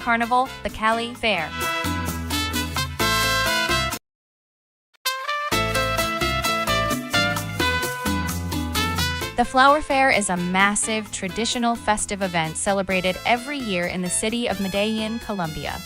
Carnival, the Cali Fair. The Flower Fair is a massive, traditional festive event celebrated every year in the city of Medellin, Colombia.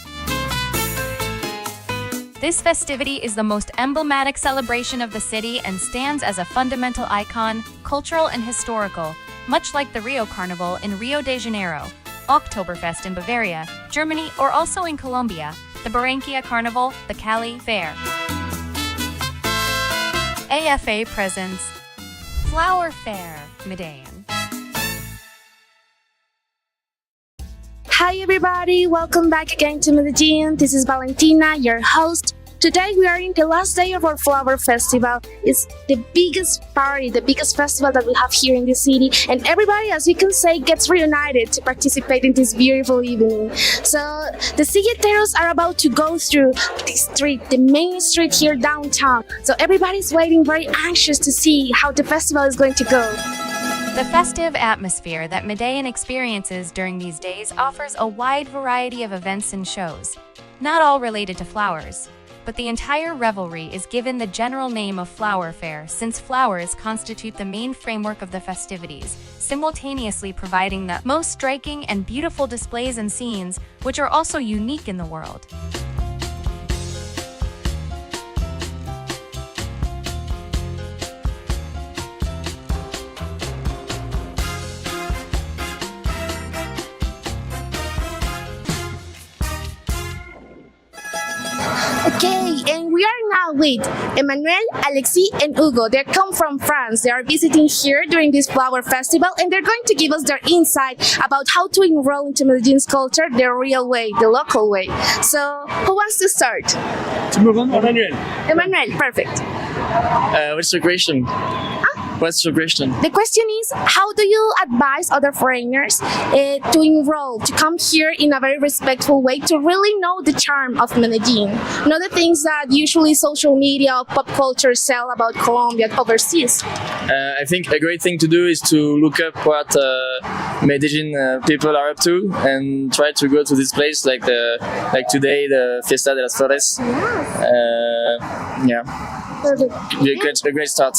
This festivity is the most emblematic celebration of the city and stands as a fundamental icon, cultural and historical, much like the Rio Carnival in Rio de Janeiro, Oktoberfest in Bavaria, Germany, or also in Colombia, the Barranquilla Carnival, the Cali Fair. AFA presents Flower Fair, Medellin. Hi everybody, welcome back again to Medellin. This is Valentina, your host. Today we are in the last day of our Flower Festival. It's the biggest party, the biggest festival that we have here in the city, and everybody, as you can say, gets reunited to participate in this beautiful evening. So the silleteros are about to go through the street, the main street here downtown. So everybody's waiting, very anxious to see how the festival is going to go. The festive atmosphere that Medellin experiences during these days offers a wide variety of events and shows, not all related to flowers. But the entire revelry is given the general name of Flower Fair since flowers constitute the main framework of the festivities, simultaneously providing the most striking and beautiful displays and scenes, which are also unique in the world. Okay, and we are now with Emmanuel, Alexis, and Hugo. They come from France. They are visiting here during this flower festival, and they're going to give us their insight about how to enroll into Medellin's culture the real way, the local way. So, who wants to start? Emmanuel. Emmanuel, perfect. What's your question? What's your question? The question is, how do you advise other foreigners to enroll, to come here in a very respectful way, to really know the charm of Medellin, know the things that usually social media or pop culture sell about Colombia overseas? I think a great thing to do is to look up what Medellin people are up to and try to go to this place like today, the Fiesta de las Flores. Perfect. A great start.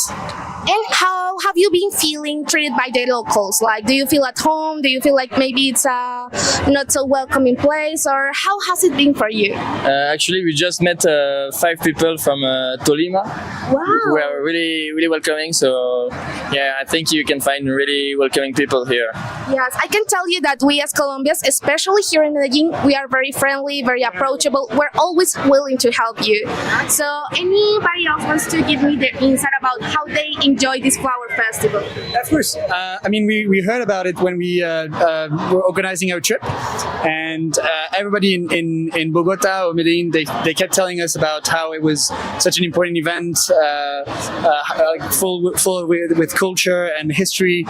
And how have you been feeling treated by the locals? Like, do you feel at home? Do you feel like maybe it's a not so welcoming place? Or how has it been for you? Actually, we just met 5 people from Tolima. Wow. We are really, really welcoming. So, yeah, I think you can find really welcoming people here. Yes, I can tell you that we as Colombians, especially here in Medellin, we are very friendly, very approachable. We're always willing to help you. So, anybody else wants to give me the insight about how they enjoy this flower festival? Of course. I mean, we heard about it when we were organizing our trip, and everybody in Bogota or Medellin, they kept telling us about how it was such an important event, full with culture and history.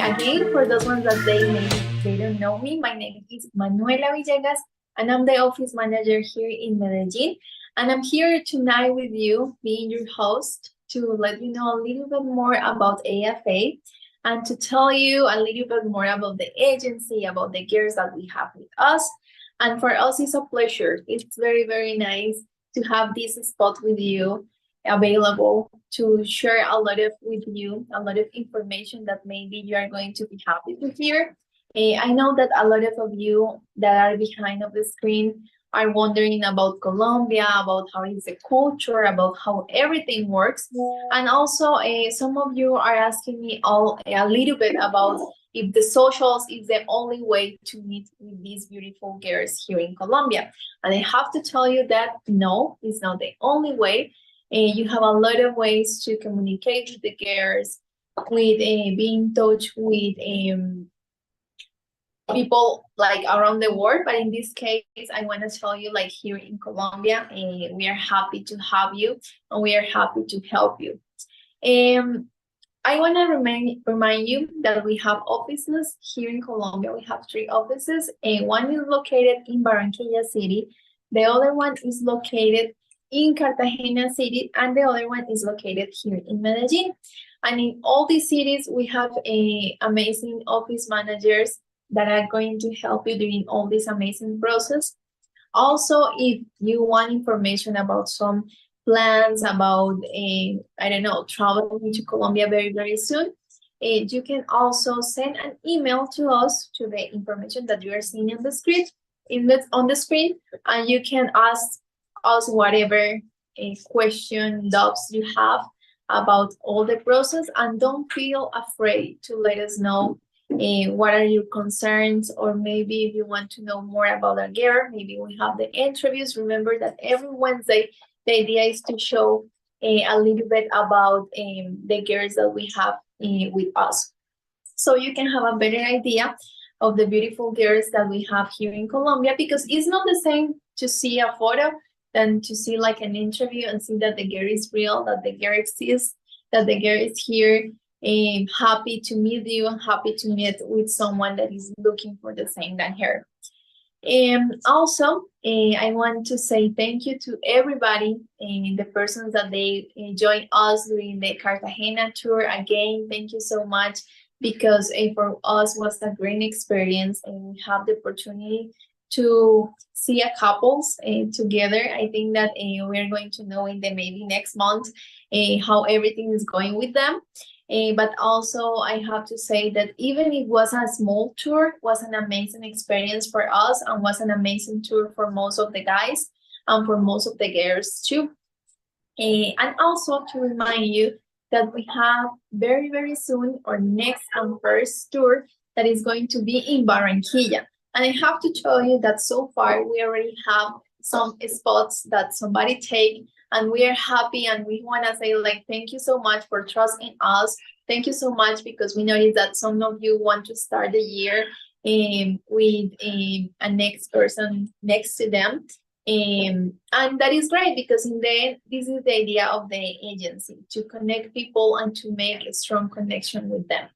Again, for those ones that they don't know me, my name is Manuela Villegas, and I'm the office manager here in Medellin. And I'm here tonight with you, being your host, to let you know a little bit more about AFA and to tell you a little bit more about the agency, about the girls that we have with us. And for us, it's a pleasure. It's very, very nice to have this spot with you available to share a lot of information that maybe you are going to be happy to hear. I know that a lot of you that are behind of the screen are wondering about Colombia, about how is the culture, about how everything works. And also some of you are asking me a little bit about if the socials is the only way to meet with these beautiful girls here in Colombia. And I have to tell you that no, it's not the only way. You have a lot of ways to communicate with the girls, with be in touch with people like around the world. But in this case, I want to tell you, like here in Colombia, we are happy to have you and we are happy to help you. I want to remind you that we have offices here in Colombia. We have 3 offices, and one is located in Barranquilla city. The other one is located in Cartagena city, and the other one is located here in Medellin. And in all these cities, we have amazing office managers that are going to help you during all this amazing process. Also, if you want information about some plans about, I don't know, traveling to Colombia very, very soon, you can also send an email to us to the information that you are seeing on the screen, on the screen, and you can ask us whatever question, doubts you have about all the process, and don't feel afraid to let us know what are your concerns, or maybe if you want to know more about a girl, maybe we have the interviews. Remember that every Wednesday, the idea is to show a little bit about the girls that we have with us. So you can have a better idea of the beautiful girls that we have here in Colombia, because it's not the same to see a photo than to see like an interview and see that the girl is real, that the girl exists, that the girl is here, happy to meet you and happy to meet with someone that is looking for the same than her. Also, I want to say thank you to everybody and the persons that they joined us during the Cartagena tour. Again, thank you so much, because for us was a great experience, and we have the opportunity to see a couples together. I think that we're going to know in the maybe next month how everything is going with them. But also I have to say that even if it was a small tour, was an amazing experience for us, and was an amazing tour for most of the guys and for most of the girls too. And also to remind you that we have very, very soon our next and first tour that is going to be in Barranquilla. And I have to tell you that so far we already have some spots that somebody take, and we are happy, and we want to say like thank you so much for trusting us. Thank you so much, because we noticed that some of you want to start the year with a next person next to them. And that is great, because in the end, this is the idea of the agency, to connect people and to make a strong connection with them.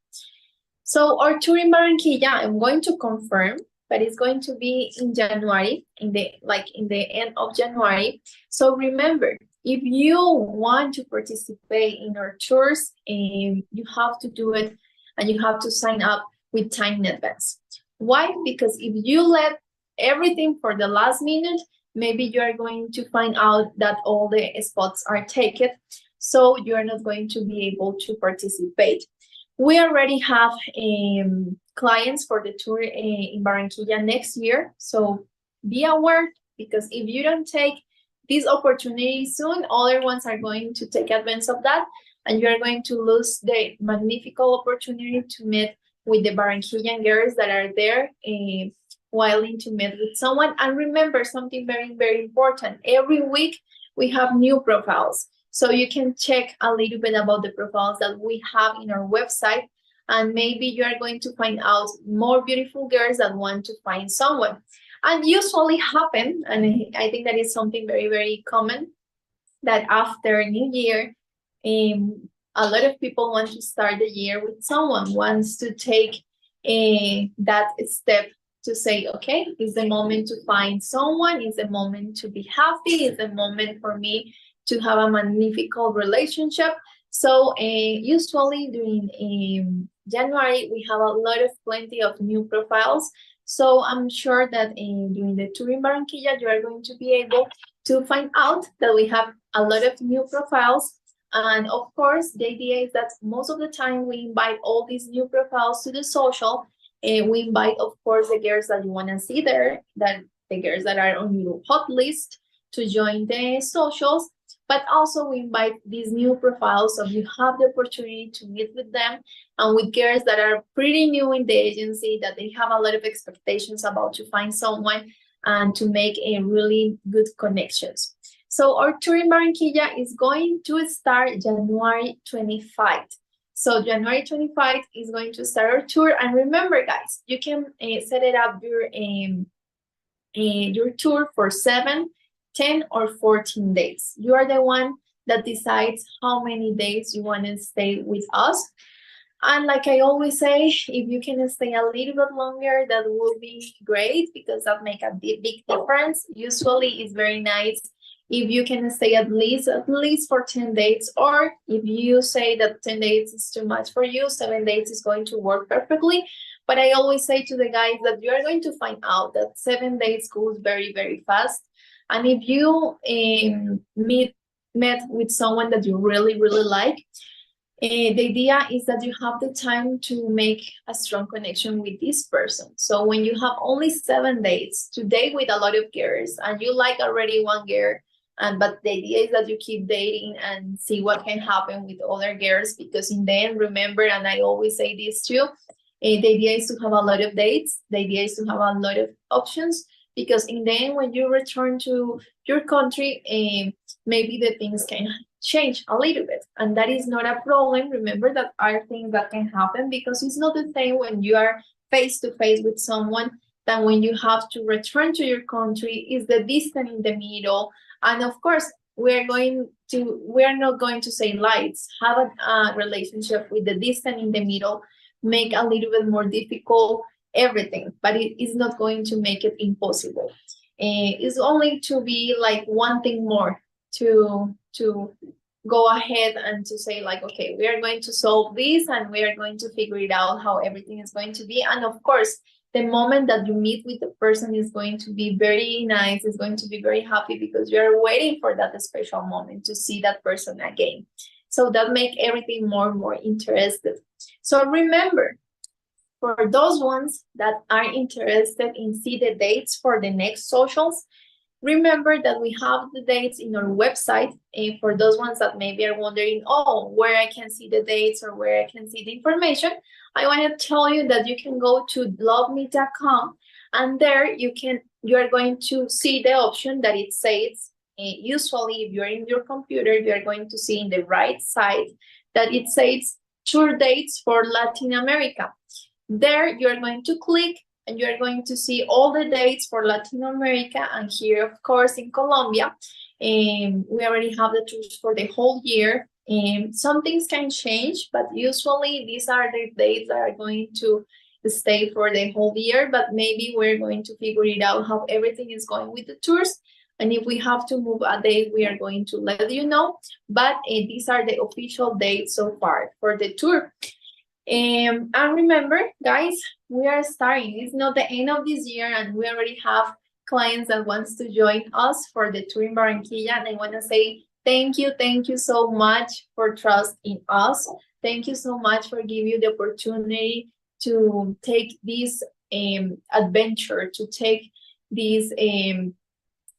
So our tour in Barranquilla, I'm going to confirm, but it's going to be in January, in the end of January. So remember, if you want to participate in our tours, you have to do it, and you have to sign up with time in advance. Why? Because if you let everything for the last minute, maybe you are going to find out that all the spots are taken, so you are not going to be able to participate. We already have clients for the tour in Barranquilla next year, so be aware, because if you don't take this opportunity soon, other ones are going to take advantage of that, and you are going to lose the magnificent opportunity to meet with the Barranquillan girls that are there willing to meet with someone. And remember something very, very important. Every week we have new profiles. So you can check a little bit about the profiles that we have in our website, and maybe you are going to find out more beautiful girls that want to find someone. And usually happen, and I think that is something very, very common, that after New Year, a lot of people want to start the year with someone, wants to take that step to say, okay, it's the moment to find someone, it's the moment to be happy, it's the moment for me to have a magnificent relationship. So usually during January, we have a lot of plenty of new profiles. So I'm sure that during the tour in Barranquilla, you are going to be able to find out that we have a lot of new profiles. And of course, the idea is that most of the time we invite all these new profiles to the social. We invite, of course, the girls that you want to see there, that the girls that are on your hot list to join the socials. But also we invite these new profiles, so you have the opportunity to meet with them, and with girls that are pretty new in the agency, that they have a lot of expectations about to find someone and to make a really good connections. So our tour in Barranquilla is going to start January 25th. So January 25th is going to start our tour. And remember, guys, you can set it up your tour for 7, 10, or 14 days. You are the one that decides how many days you want to stay with us. And like I always say, if you can stay a little bit longer, that will be great, because that makes a big difference. Usually it's very nice if you can stay at least for 10 dates, or if you say that 10 dates is too much for you, 7 dates is going to work perfectly. But I always say to the guys that you are going to find out that 7 days goes very, very fast. And if you met with someone that you really, really like, the idea is that you have the time to make a strong connection with this person. So when you have only 7 dates to date with a lot of girls, and you like already one girl, but the idea is that you keep dating and see what can happen with other girls, because in the end, remember, and I always say this too, the idea is to have a lot of dates. The idea is to have a lot of options, because in the end, when you return to your country, maybe the things can change a little bit, and that is not a problem. Remember that are things that can happen, because it's not the same when you are face to face with someone than when you have to return to your country. Is the distance in the middle, and of course we are not going to say lies. Have a relationship with the distance in the middle make a little bit more difficult everything, but it is not going to make it impossible. It's only to be like one thing more to go ahead and to say like, okay, we are going to solve this and we are going to figure it out how everything is going to be. And of course, the moment that you meet with the person is going to be very nice, is going to be very happy, because you are waiting for that special moment to see that person again. So that make everything more and more interested. So remember, for those ones that are interested in see the dates for the next socials, remember that we have the dates in our website. And for those ones that maybe are wondering, oh, where I can see the dates or where I can see the information, I want to tell you that you can go to loveme.com, and there you are going to see the option that it says, usually if you're in your computer, you are going to see in the right side that it says tour dates for Latin America. There you're going to click and you're going to see all the dates for Latin America, and here, of course, in Colombia. We already have the tours for the whole year. Some things can change, but usually these are the dates that are going to stay for the whole year, but maybe we're going to figure it out how everything is going with the tours. And if we have to move a date, we are going to let you know. But these are the official dates so far for the tour. And remember, guys, we are starting. It's not the end of this year, and we already have clients that wants to join us for the tour in Barranquilla. And I want to say thank you so much for trust in us. Thank you so much for giving you the opportunity to take this adventure, to take this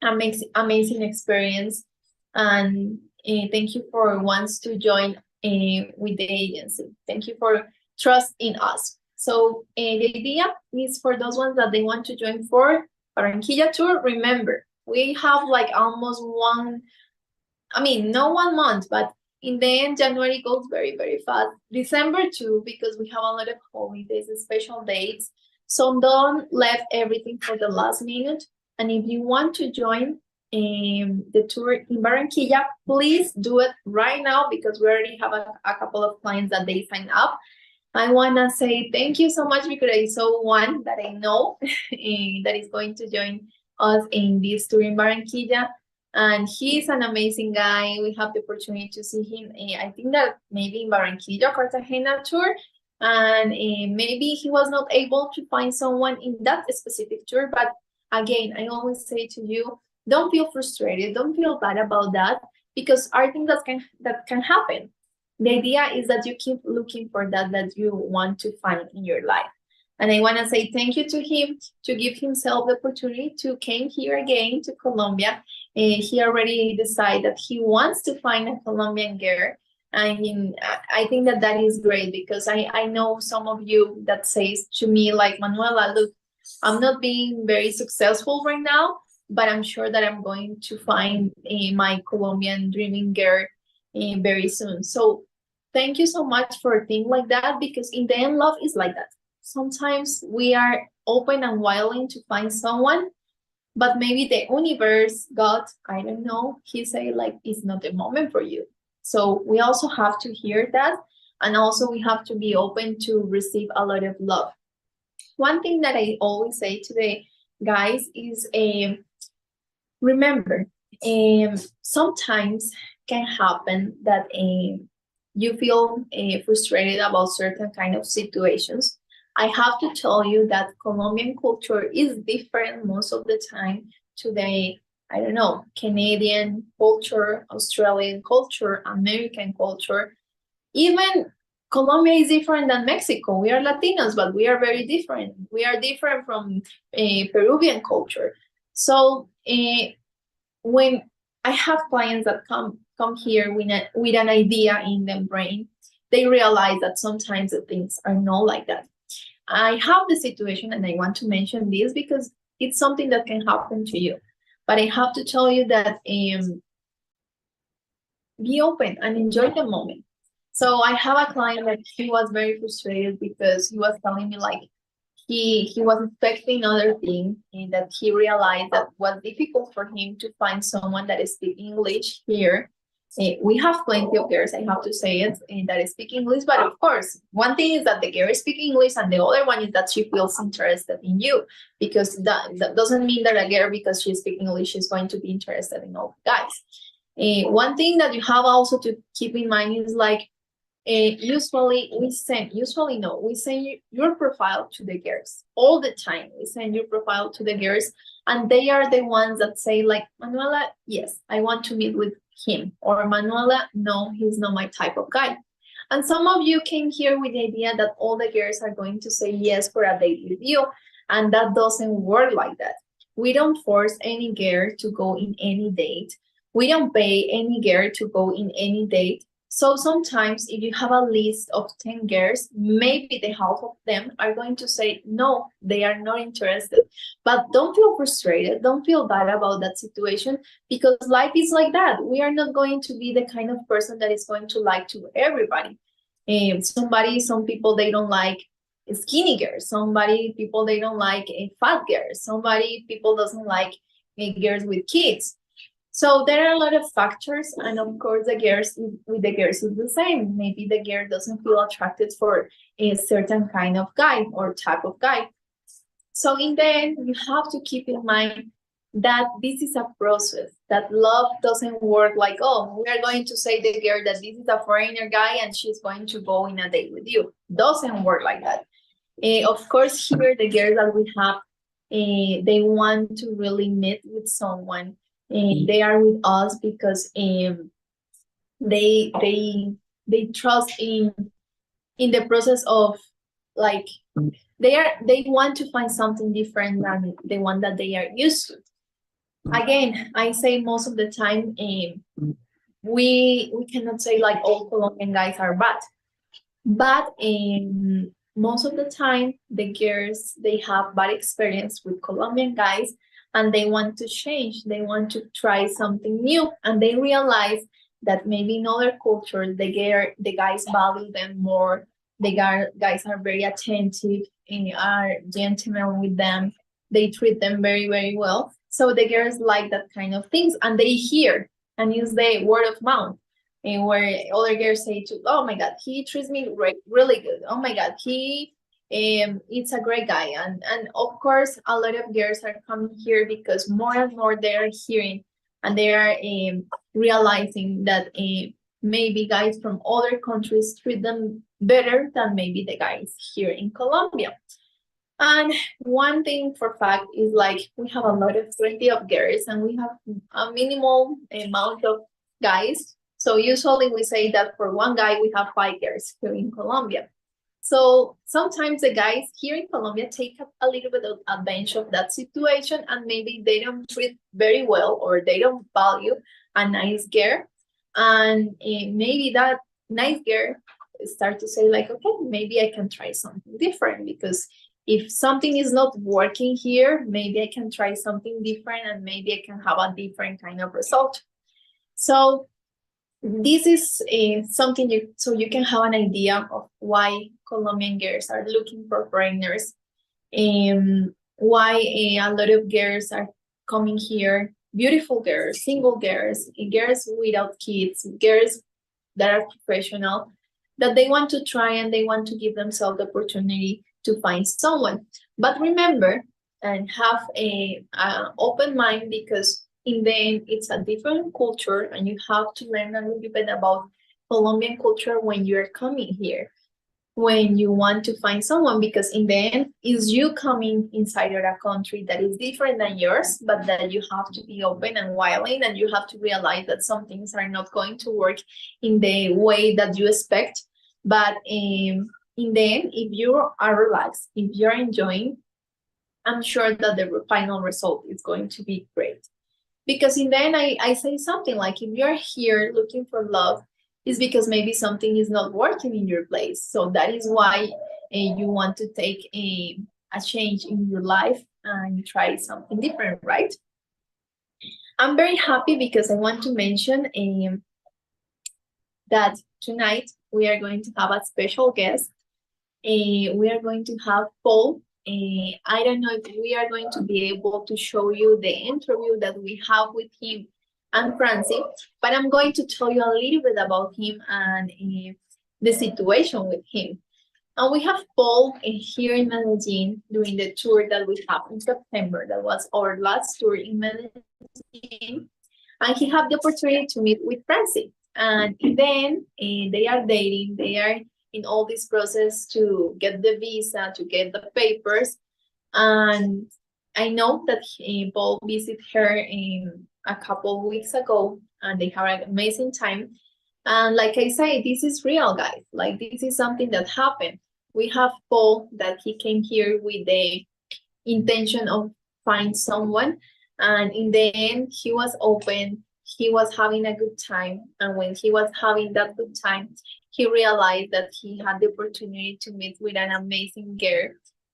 amazing experience. And thank you for wants to join with the agency. Thank you for trust in us. So the idea is for those ones that they want to join for Barranquilla tour. Remember, we have like almost not 1 month, but in the end, January goes very, very fast. December too, because we have a lot of holidays, special dates. So don't leave everything for the last minute. And if you want to join the tour in Barranquilla, please do it right now, because we already have a couple of clients that they sign up. I want to say thank you so much, because I saw one that I know that is going to join us in this tour in Barranquilla. And he's an amazing guy. We have the opportunity to see him, I think that maybe in Barranquilla, Cartagena tour. And maybe he was not able to find someone in that specific tour. But again, I always say to you, don't feel frustrated. Don't feel bad about that, because I think that can happen. The idea is that you keep looking for that you want to find in your life. And I want to say thank you to him, to give himself the opportunity to came here again to Colombia. He already decided that he wants to find a Colombian girl. I think that is great, because I know some of you that says to me like, Manuela, look, I'm not being very successful right now, but I'm sure that I'm going to find my Colombian dreaming girl very soon. So thank you so much for a thing like that, because in the end, love is like that. Sometimes we are open and willing to find someone, but maybe the universe, God, I don't know, he say like, it's not the moment for you. So we also have to hear that, and also we have to be open to receive a lot of love. One thing that I always say to the guys is, remember, sometimes can happen that you feel frustrated about certain kind of situations. I have to tell you that Colombian culture is different most of the time to the, I don't know, Canadian culture, Australian culture, American culture. Even Colombia is different than Mexico. We are Latinos, but we are very different. We are different from Peruvian culture. So when I have clients that come here with an idea in their brain, they realize that sometimes the things are not like that. I have the situation, and I want to mention this because it's something that can happen to you. But I have to tell you that be open and enjoy the moment. So I have a client that he was very frustrated because he was telling me like he was expecting other things, and that he realized that was difficult for him to find someone that speaks English here. We have plenty of girls, I have to say it, that speak English, but of course, one thing is that the girl speaks English, and the other one is that she feels interested in you, because that doesn't mean that a girl, because she speaks English, is going to be interested in all guys. One thing that you have also to keep in mind is like, usually we send your profile to the girls all the time. We send your profile to the girls, and they are the ones that say like, Manuela, yes, I want to meet with him, or Manuela, no, he's not my type of guy. And some of you came here with the idea that all the girls are going to say yes for a date with you, and that doesn't work like that. We don't force any girl to go in any date. We don't pay any girl to go in any date. So sometimes if you have a list of 10 girls, maybe the half of them are going to say, no, they are not interested. But don't feel frustrated. Don't feel bad about that situation, because life is like that. We are not going to be the kind of person that is going to like to everybody. Some people, they don't like skinny girls. People, they don't like fat girls. People doesn't like girls with kids. So there are a lot of factors, and of course the girls is the same. Maybe the girl doesn't feel attracted for a certain kind of guy or type of guy. So in the end, you have to keep in mind that this is a process, that love doesn't work like, oh, we are going to say the girl that this is a foreigner guy and she's going to go in a date with you. Doesn't work like that. Of course, here the girls that we have, they want to really meet with someone. They are with us because they trust in the process of, like, they want to find something different than the one that they are used to. Again, I say most of the time, we cannot say like all Colombian guys are bad, but most of the time the girls, they have bad experience with Colombian guys, and they want to change, they want to try something new, and they realize that maybe in other cultures, the guys value them more, the guys are very attentive and are gentlemen with them, they treat them very, very well. So the girls like that kind of things, and they hear and use the word of mouth, and where other girls say to, oh my God, he treats me really good, oh my God, it's a great guy. And of course a lot of girls are coming here because more and more they are hearing, and they are realizing that maybe guys from other countries treat them better than maybe the guys here in Colombia. And one thing for fact is, like, we have plenty of girls, and we have a minimal amount of guys. So usually we say that for one guy we have 5 girls here in Colombia. So sometimes the guys here in Colombia take a little bit of advantage of that situation, and maybe they don't treat very well, or they don't value a nice girl. And maybe that nice girl start to say like, okay, maybe I can try something different, because if something is not working here, maybe I can try something different, and maybe I can have a different kind of result. So this is something so you can have an idea of why Colombian girls are looking for foreigners, why a lot of girls are coming here, beautiful girls, single girls, girls without kids, girls that are professional, that they want to try and they want to give themselves the opportunity to find someone. But remember, and have a open mind, because and then it's a different culture, and you have to learn a little bit about Colombian culture when you're coming here, when you want to find someone, because in the end, it's you coming inside of a country that is different than yours, but that you have to be open and willing, and you have to realize that some things are not going to work in the way that you expect. But in the end, if you are relaxed, if you're enjoying, I'm sure that the final result is going to be great. Because in the end, I say something like, if you're here looking for love, it's because maybe something is not working in your place. So that is why you want to take a change in your life and try something different, right? I'm very happy because I want to mention that tonight we are going to have a special guest. We are going to have Paul. I don't know if we are going to be able to show you the interview that we have with him and Francy, but I'm going to tell you a little bit about him and the situation with him. And we have Paul here in Medellin during the tour that we have in September. That was our last tour in Medellin. And he had the opportunity to meet with Francy. And then they are dating. They are in all this process to get the visa, to get the papers. And I know that Paul visited her a couple of weeks ago, and they had an amazing time. And like I say, this is real, guys. Like, this is something that happened. We have Paul that he came here with the intention of find someone, and in the end, he was open. He was having a good time, and when he was having that good time, he realized that he had the opportunity to meet with an amazing girl,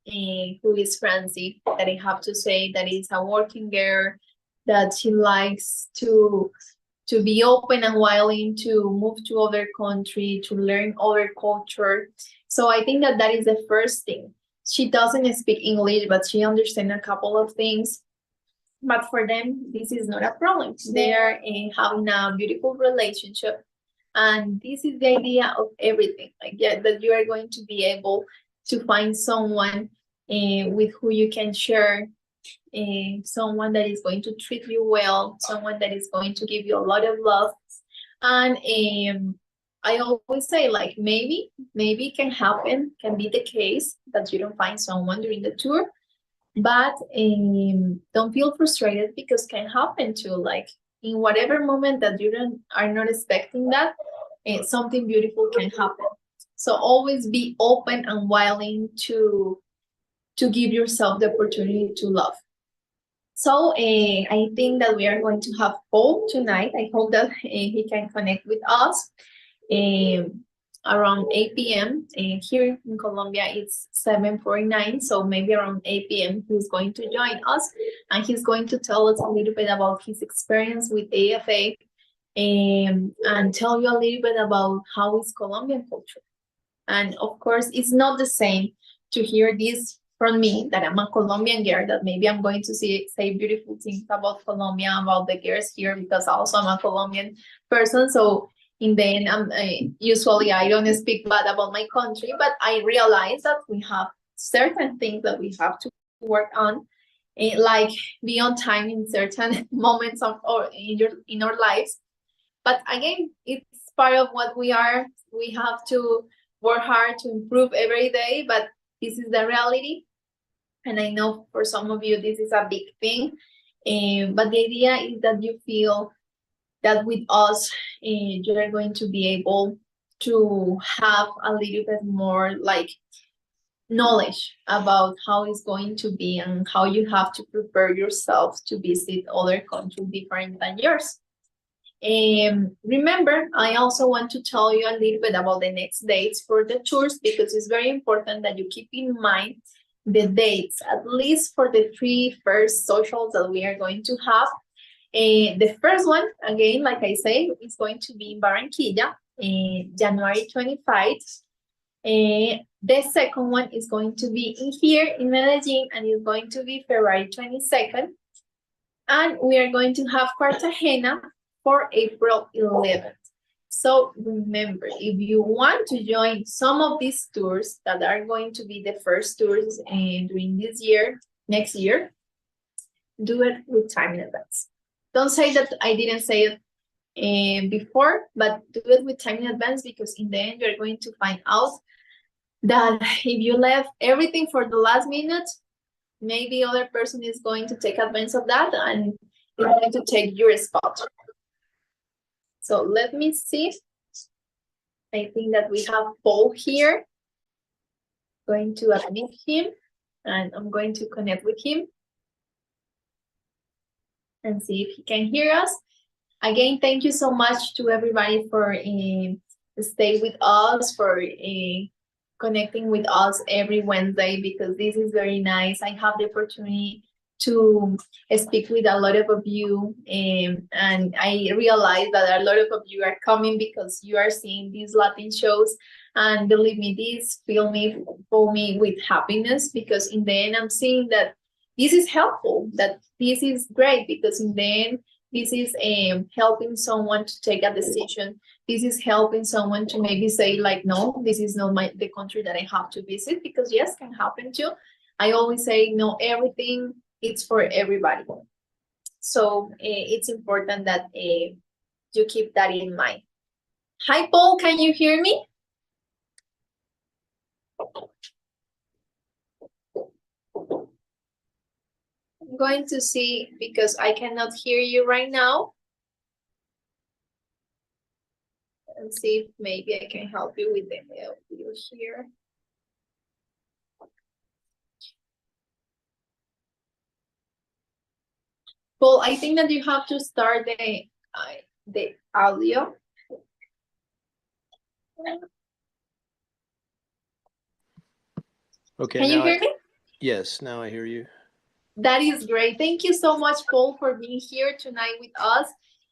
who is Francy. That I have to say that is a working girl, that she likes to be open and willing to move to other country, to learn other culture. So I think that that is the first thing. She doesn't speak English, but she understands a couple of things. But for them, this is not a problem. They are having a beautiful relationship. And this is the idea of everything. Like, yeah, that you are going to be able to find someone with who you can share, someone that is going to treat you well, someone that is going to give you a lot of love. And I always say, like, maybe it can happen, can be the case that you don't find someone during the tour, but don't feel frustrated, because can happen too. Like, in whatever moment that you are not expecting that, something beautiful can happen. So always be open and willing to give yourself the opportunity to love. So I think that we are going to have Paul tonight. I hope that he can connect with us around 8 p.m. Here in Colombia, it's 7:49, so maybe around 8 p.m. he's going to join us, and he's going to tell us a little bit about his experience with AFA, and tell you a little bit about how is Colombian culture. And of course, it's not the same to hear this from me, that I'm a Colombian girl, that maybe I'm going to say beautiful things about Colombia, about the girls here, because also I'm a Colombian person. So in the end, usually I don't speak bad about my country, but I realize that we have certain things that we have to work on, like be on time in certain moments of or in our lives. But again, it's part of what we are. We have to work hard to improve every day, but this is the reality. And I know for some of you, this is a big thing. But the idea is that you feel that with us, you're going to be able to have a little bit more like knowledge about how it's going to be and how you have to prepare yourself to visit other countries different than yours. Remember, I also want to tell you a little bit about the next dates for the tours, because it's very important that you keep in mind the dates, at least for the 3 first socials that we are going to have. The first one, again, like I say, is going to be in Barranquilla, January 25. The second one is going to be here in Medellin, and it's going to be February 22nd. And we are going to have Cartagena for April 11th. So remember, if you want to join some of these tours that are going to be the first tours during this year, next year, do it with time in advance. don't say that I didn't say it before, but do it with time in advance, because in the end you're going to find out that if you left everything for the last minute, maybe other person is going to take advantage of that and is going to take your spot. So let me see. I think that we have Paul here. Going to admit him, and I'm going to connect with him and see if he can hear us. Again, thank you so much to everybody for stay with us, for connecting with us every Wednesday, because this is very nice. I have the opportunity to speak with a lot of you, and I realize that a lot of you are coming because you are seeing these Latin shows, and believe me, this fill me with happiness, because in the end I'm seeing that this is helpful, that this is great, because in the end this is helping someone to take a decision. This is helping someone to maybe say like, no, this is not the country that I have to visit, because yes, can happen too. I always say, no, everything it's for everybody. So it's important that you keep that in mind. Hi, Paul, can you hear me? I'm going to see, because I cannot hear you right now. And see if maybe I can help you with the audio here. Paul, I think that you have to start the audio. Okay. Can you hear me? Yes, now I hear you. That is great. Thank you so much, Paul, for being here tonight with us.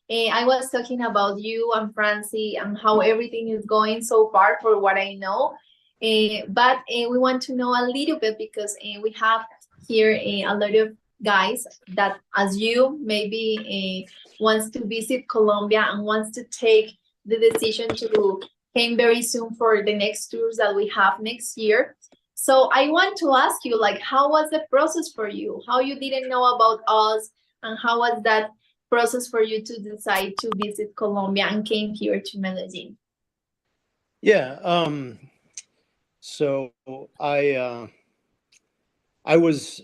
I was talking about you and Francy and how everything is going so far for what I know. But we want to know a little bit, because we have here a lot of guys that, as you, maybe wants to visit Colombia and wants to take the decision to came very soon for the next tours that we have next year. So I want to ask you, like, how was the process for you? How you didn't know about us, and how was that process for you to decide to visit Colombia and came here to Medellin? Yeah. So I was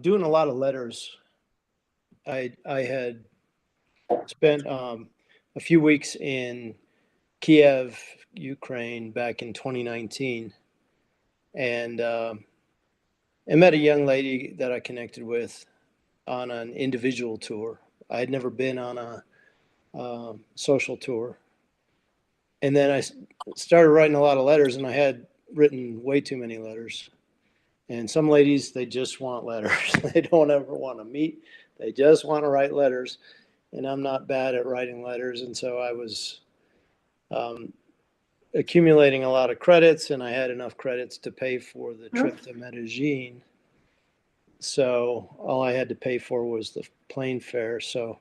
doing a lot of letters. I had spent a few weeks in Kiev, Ukraine, back in 2019, and I met a young lady that I connected with on an individual tour. I had never been on a social tour. And then I started writing a lot of letters, and I had written way too many letters. And some ladies, they just want letters. They don't ever want to meet. They just want to write letters. And I'm not bad at writing letters. And so I was accumulating a lot of credits, and I had enough credits to pay for the trip to Medellin. So all I had to pay for was the plane fare. So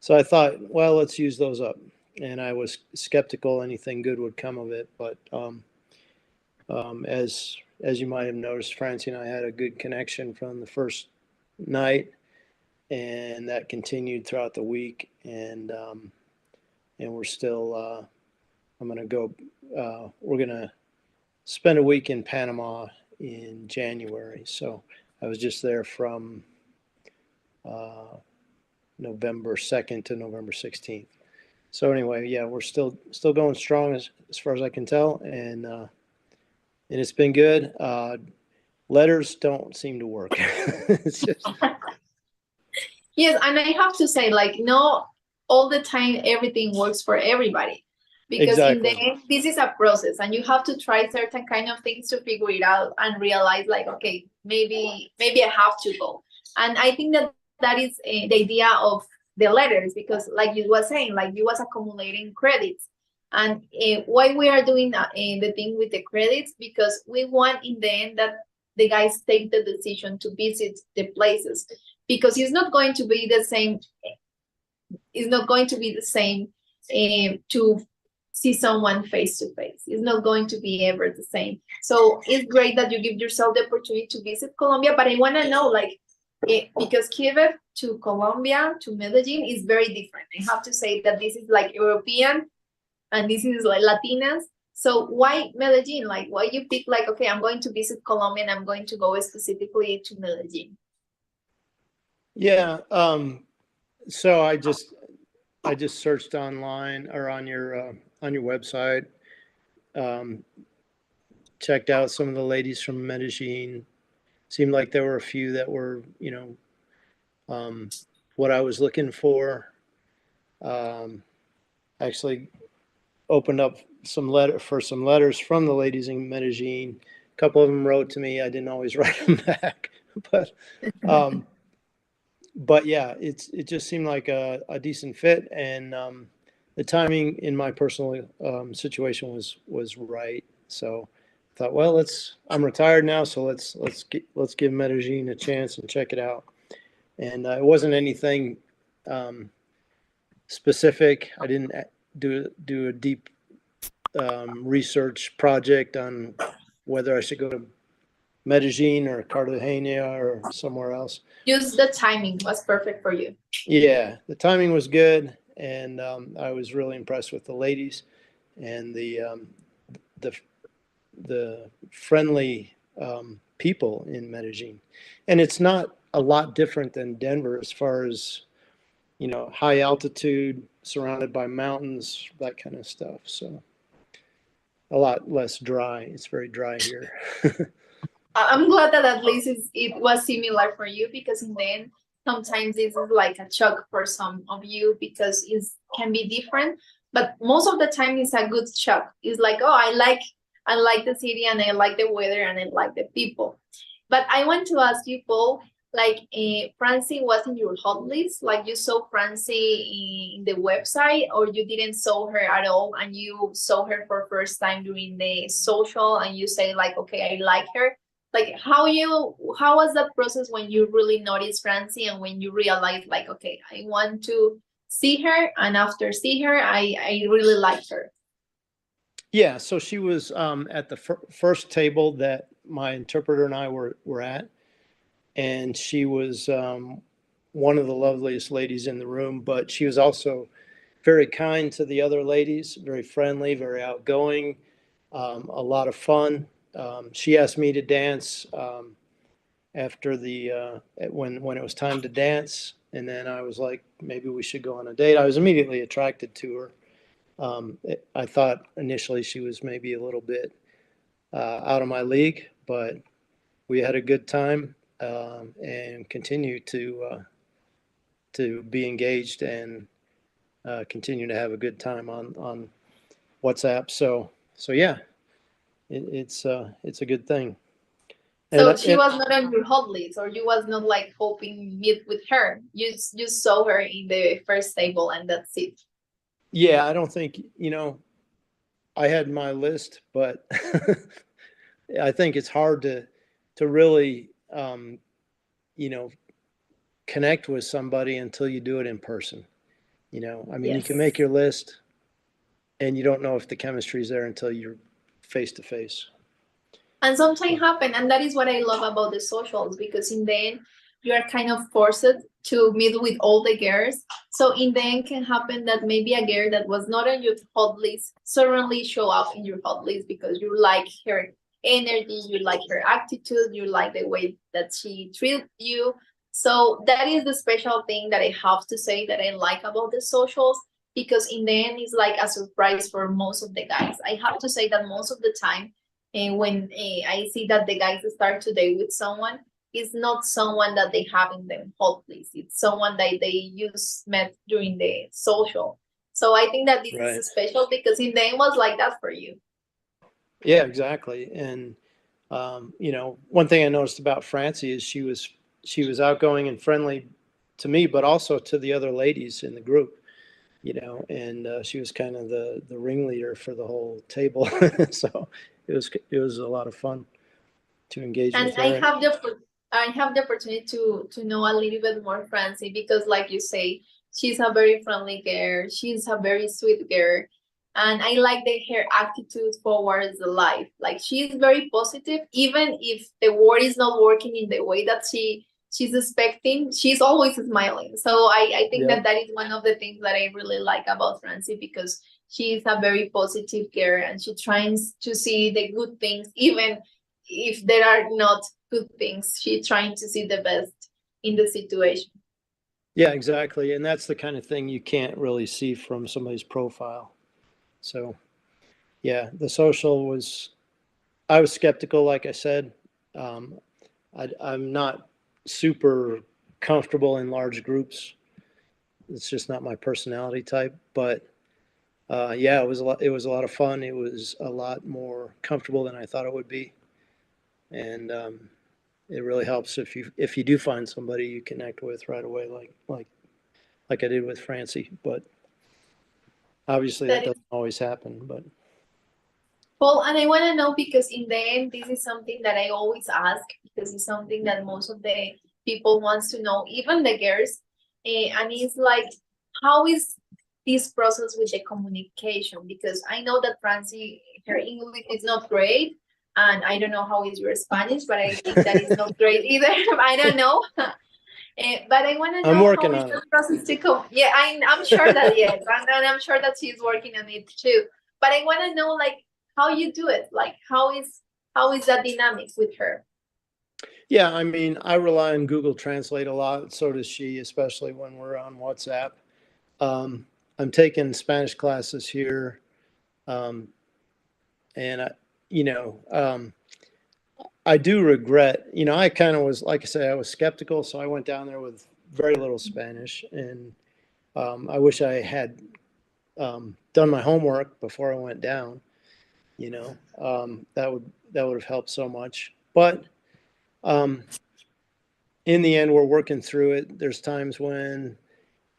I thought, well, let's use those up. And I was skeptical anything good would come of it. But as you might have noticed, Francy and I had a good connection from the first night, and that continued throughout the week. And we're still, I'm going to go, we're going to spend a week in Panama in January. So I was just there from November 2nd to November 16th. So anyway, yeah, we're still going strong as far as I can tell, and it's been good. Letters don't seem to work. It's just... Yes, and I have to say, like, no, all the time everything works for everybody, because Exactly. in the end, this is a process, and you have to try certain kind of things to figure it out and realize, like, okay, maybe I have to go. And I think that is the idea of the letters, because like you was saying, like, you was accumulating credits. And why we are doing the thing with the credits, because we want in the end that the guys take the decision to visit the places, because it's not going to be the same. It's not going to be the same to see someone face to face. It's not going to be ever the same. So it's great that you give yourself the opportunity to visit Colombia, but I want to know, like, because Kiev to Colombia, to Medellin, is very different. I have to say that this is like European and this is like Latinas. So why Medellin? Like, why you pick like, okay, I'm going to visit Colombia and I'm going to go specifically to Medellin? Yeah. So I just searched online or on your website, checked out some of the ladies from Medellin. Seemed like there were a few that were, what I was looking for. Actually opened up some letters from the ladies in Medellin. A couple of them wrote to me. I didn't always write them back, but yeah, it just seemed like a decent fit, and the timing in my personal situation was right. So I thought, well, I'm retired now, so let's give Medellin a chance and check it out. And it wasn't anything specific. I didn't do a deep research project on whether I should go to Medellin or Cartagena or somewhere else. Just the timing was perfect for you. Yeah, the timing was good, and I was really impressed with the ladies and the friendly people in Medellin. And it's not a lot different than Denver as far as, high altitude, surrounded by mountains, that kind of stuff. So a lot less dry. It's very dry here. I'm glad that at least it was similar for you, because in the end, sometimes this is like a shock for some of you because it can be different. But most of the time, it's a good shock. It's like, oh, I like the city and I like the weather and I like the people. But I want to ask you, Paul, like Francy was in your hot list, like you saw Francy in the website, or you didn't saw her at all and you saw her for first time during the social and you say like, okay, I like her. Like how was that process when you really noticed Francy and when you realized like, okay, I want to see her, and after see her, I really like her? Yeah, so she was at the first table that my interpreter and I were at, and she was one of the loveliest ladies in the room, but she was also very kind to the other ladies, very friendly, very outgoing, a lot of fun. She asked me to dance after when it was time to dance, and then I was like, maybe we should go on a date. I was immediately attracted to her. I thought initially she was maybe a little bit out of my league, but we had a good time and continue to be engaged and continue to have a good time on WhatsApp. So yeah, it's a good thing. So she was not on your hot list, or you was not like hoping meet with her. You saw her in the first table and that's it. Yeah, I don't think, I had my list, but I think it's hard to really, connect with somebody until you do it in person. I mean, You can make your list and you don't know if the chemistry is there until you're face to face. And sometimes happen, and that is what I love about the socials, because in the end, you are kind of forced to meet with all the girls. So in the end, can happen that maybe a girl that was not on your hot list suddenly show up in your hot list because you like her energy, you like her attitude, you like the way that she treats you. So that is the special thing that I have to say that I like about the socials, because in the end, it's like a surprise for most of the guys. I have to say that most of the time, when I see that the guys start to date with someone, it's not someone that they have in the hot list. It's someone that they just met during the social. So I think that this is special because in the end was like that for you. Yeah, exactly. And one thing I noticed about Francy is she was outgoing and friendly to me, but also to the other ladies in the group. And she was kind of the ringleader for the whole table. So it was a lot of fun to engage with her. And I have the opportunity to know a little bit more Francy, because like you say, she's a very friendly girl. She's a very sweet girl. And I like her attitude towards the life. Like she's very positive, even if the world is not working in the way that she she's expecting, she's always smiling. So I think Yeah. that is one of the things that I really like about Francie, because she is a very positive girl and she tries to see the good things, even if there are not good things. She's trying to see the best in the situation. Yeah, exactly. And that's the kind of thing you can't really see from somebody's profile. So, yeah, the social was, I was skeptical, like I said. I'm not super comfortable in large groups. It's just not my personality type. But yeah, it was a lot. It was a lot of fun. It was a lot more comfortable than I thought it would be, and it really helps if you do find somebody you connect with right away, like I did with Francie. But obviously, that That is doesn't always happen. But Well, and I want to know, because in the end, this is something that I always ask, because it's something that most of the people wants to know, even the girls. And it's like, how is this process with the communication? Because I know that Francie, her English is not great, and I don't know how is your Spanish, but I think that is not great either. I don't know. But I want to I'm know working how is on the it. process to come. Yeah, I'm sure that yes, and I'm sure that she's working on it too. But I want to know, like, how you do it. Like, how is that dynamic with her? Yeah, I mean, I rely on Google Translate a lot. So does she, especially when we're on WhatsApp. I'm taking Spanish classes here, and I do regret. I kind of was, like I say, I was skeptical, so I went down there with very little Spanish, and I wish I had done my homework before I went down. That would have helped so much. But um, in the end, we're working through it. There's times when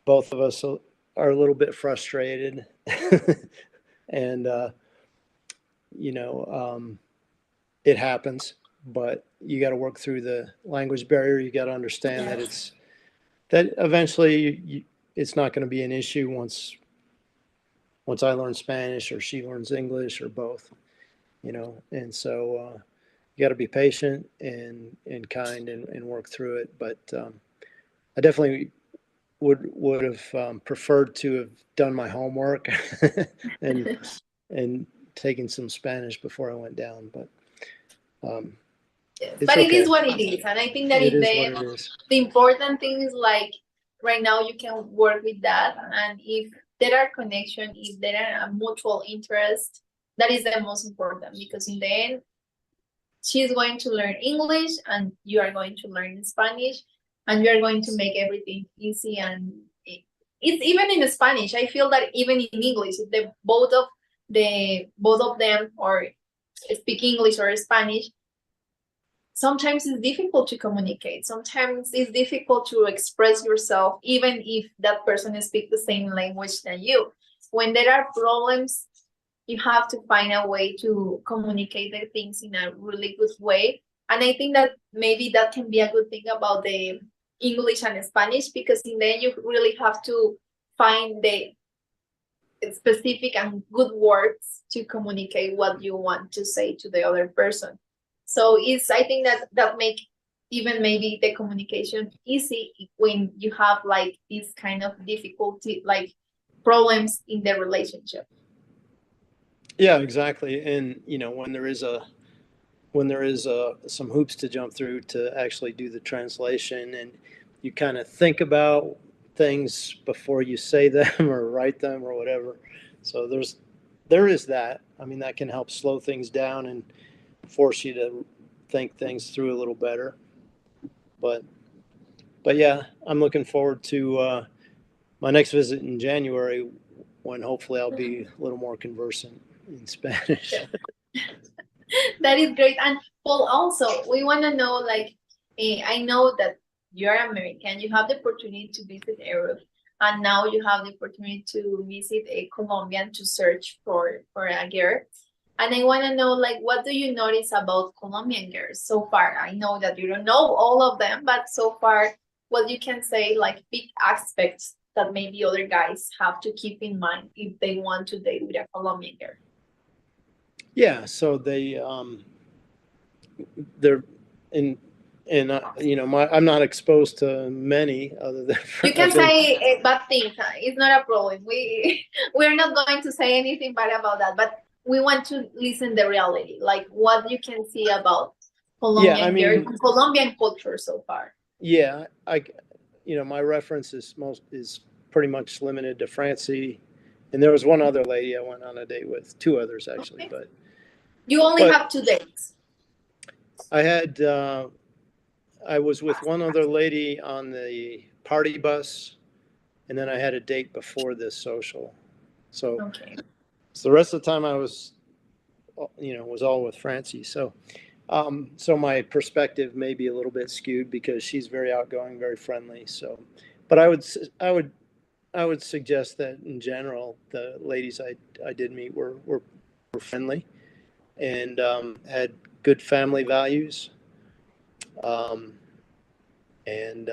both of us are a little bit frustrated, and it happens. But you got to work through the language barrier. You got to understand that eventually it's not going to be an issue once I learn Spanish or she learns English or both. And so you got to be patient and kind and work through it. But I definitely would have preferred to have done my homework and and taken some Spanish before I went down. But Yes, it's but it okay. is what it is, and I think that It in is what the it is. the important thing is, like, right now you can work with that, and if there are connection, if there are a mutual interest, that is the most important, because in the end, she's going to learn English and you are going to learn Spanish, and you are going to make everything easy. And it's even in Spanish. I feel that even in English, if the both of them or speak English or Spanish, sometimes it's difficult to communicate. Sometimes it's difficult to express yourself, even if that person speaks the same language than you. When there are problems, you have to find a way to communicate the things in a really good way. And I think that maybe that can be a good thing about the English and Spanish, because in the end you really have to find the specific and good words to communicate what you want to say to the other person. So I think that make even maybe the communication easy when you have like this kind of difficulty, like problems in the relationship. Yeah, exactly. And when there is some hoops to jump through to actually do the translation, and you kind of think about things before you say them or write them or whatever. So there is that. I mean, that can help slow things down and force you to think things through a little better. But yeah, I'm looking forward to my next visit in January, when hopefully I'll be a little more conversant in Spanish. That is great. And Paul, also, we want to know, like, I know that you're American, you have the opportunity to visit Europe, and now you have the opportunity to visit a Colombian to search for a girl. And I want to know, like, what do you notice about Colombian girls so far? I know that you don't know all of them, but so far, what you can say, like, big aspects that maybe other guys have to keep in mind if they want to date with a Colombian girl. Yeah, so they're in and I'm not exposed to many other than You can I've been- say bad things. It's not a problem. We're not going to say anything bad about that, but we want to listen the reality, like what you can see about Colombian girls and Colombian culture so far. Yeah, my reference is pretty much limited to Francy, and there was one other lady I went on a date with, two others actually, Okay. but You only have 2 dates. I had I was with one other lady on the party bus, and then I had a date before this social. So, Okay. so the rest of the time I was, was all with Francie. So, so my perspective may be a little bit skewed because she's very outgoing, very friendly. So, but I would suggest that in general, the ladies I did meet were friendly and had good family values. And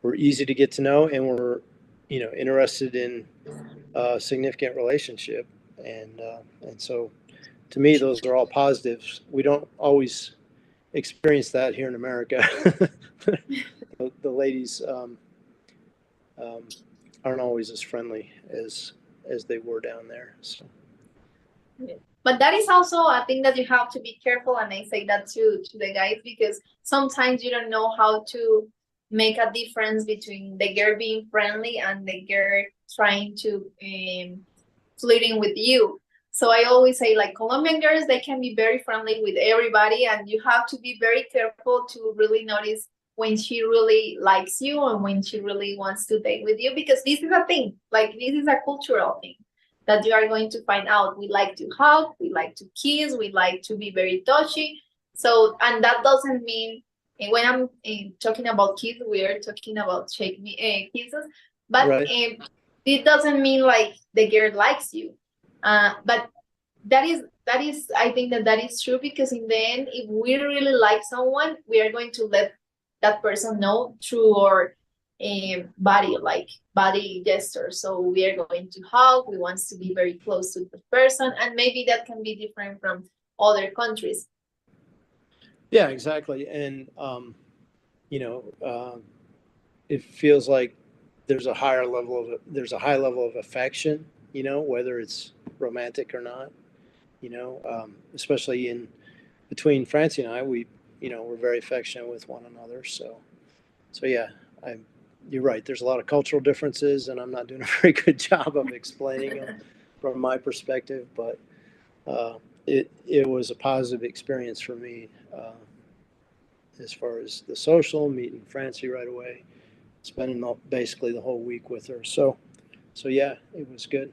were easy to get to know, and were, interested in a significant relationship. And so to me, those are all positives. We don't always experience that here in America. The ladies aren't always as friendly as they were down there. So. But that is also a thing that you have to be careful, and I say that to the guys, because sometimes you don't know how to make a difference between the girl being friendly and the girl trying to flirting with you. So I always say, like, Colombian girls, they can be very friendly with everybody, and you have to be very careful to really notice when she really likes you and when she really wants to date with you, because this is a thing, like, this is a cultural thing that you are going to find out. We like to hug, we like to kiss, we like to be very touchy. So, and that doesn't mean, when I'm talking about kiss, we are talking about kisses, but Right. It doesn't mean like the girl likes you. But that is, I think that is true, because in the end, if we really like someone, we are going to let that person know through our body gesture. So we are going to hug, we want to be very close to the person, and maybe that can be different from other countries. Yeah, exactly. And it feels like there's a high level of affection, whether it's romantic or not, especially in between Francie and I, we're very affectionate with one another. So yeah, you're right. There's a lot of cultural differences, and I'm not doing a very good job of explaining them from my perspective, but it was a positive experience for me, as far as the social, meeting Francie right away, spending basically the whole week with her. So yeah, it was good.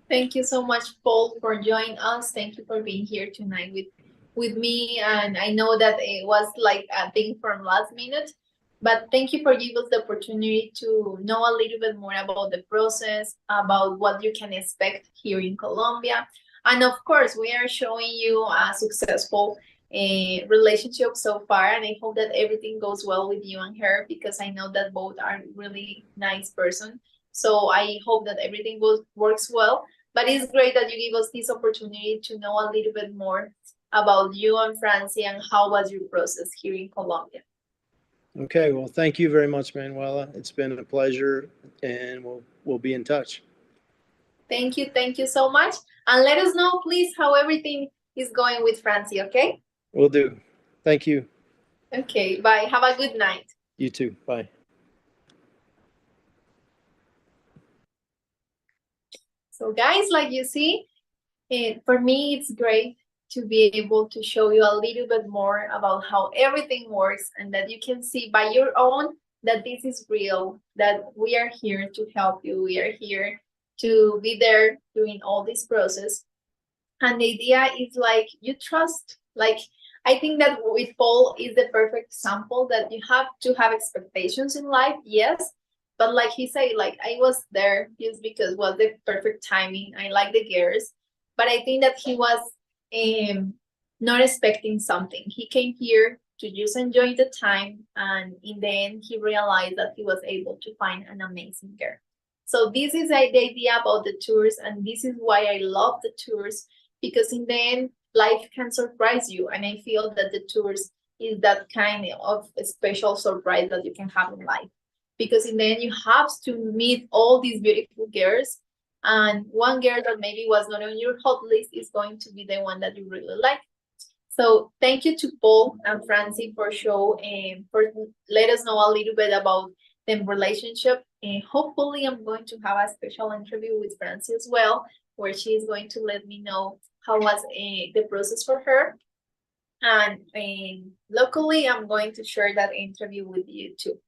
Thank you so much, Paul, for joining us. Thank you for being here tonight with me. And I know that it was like a thing from last minute, but thank you for giving us the opportunity to know a little bit more about the process, about what you can expect here in Colombia. And of course, we are showing you a successful relationship so far, and I hope that everything goes well with you and her, because I know that both are really nice person. So I hope that everything works well. But it's great that you give us this opportunity to know a little bit more about you and Francie, and how was your process here in Colombia. Okay, well, thank you very much, Manuela. It's been a pleasure, and we'll be in touch. Thank you so much. And let us know, please, how everything is going with Francie, okay? Will do. Thank you. Okay, bye. Have a good night. You too. Bye. So guys, like you see, for me, it's great to be able to show you a little bit more about how everything works, and that you can see by your own that this is real, that we are here to help you. We are here to be there during all this process. And the idea is, like, you trust. Like, I think that with Paul is the perfect example, that you have to have expectations in life, yes. But like he said, like, I was there just because it was the perfect timing. I like the girls, but I think that he was not expecting something. He came here to just enjoy the time, and in the end, he realized that he was able to find an amazing girl. So this is the idea about the tours, and this is why I love the tours, because in the end, life can surprise you, and I feel that the tours is that kind of a special surprise that you can have in life. Because in the end, you have to meet all these beautiful girls, and one girl that maybe was not on your hot list is going to be the one that you really like. So thank you to Paul and Francy for for let us know a little bit about the relationship. And hopefully I'm going to have a special interview with Francy as well, where she is going to let me know how was the process for her. And luckily, I'm going to share that interview with you too.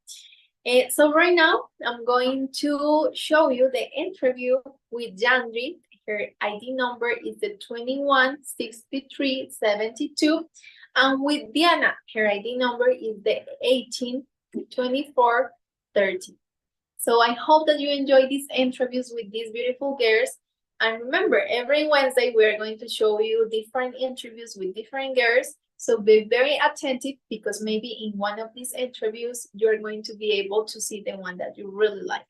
So right now, I'm going to show you the interview with Jandri. Her ID number is the 216372. And with Diana, her ID number is the 182430. So I hope that you enjoy these interviews with these beautiful girls. And remember, every Wednesday, we're going to show you different interviews with different girls. So be very attentive, because maybe in one of these interviews, you're going to be able to see the one that you really like.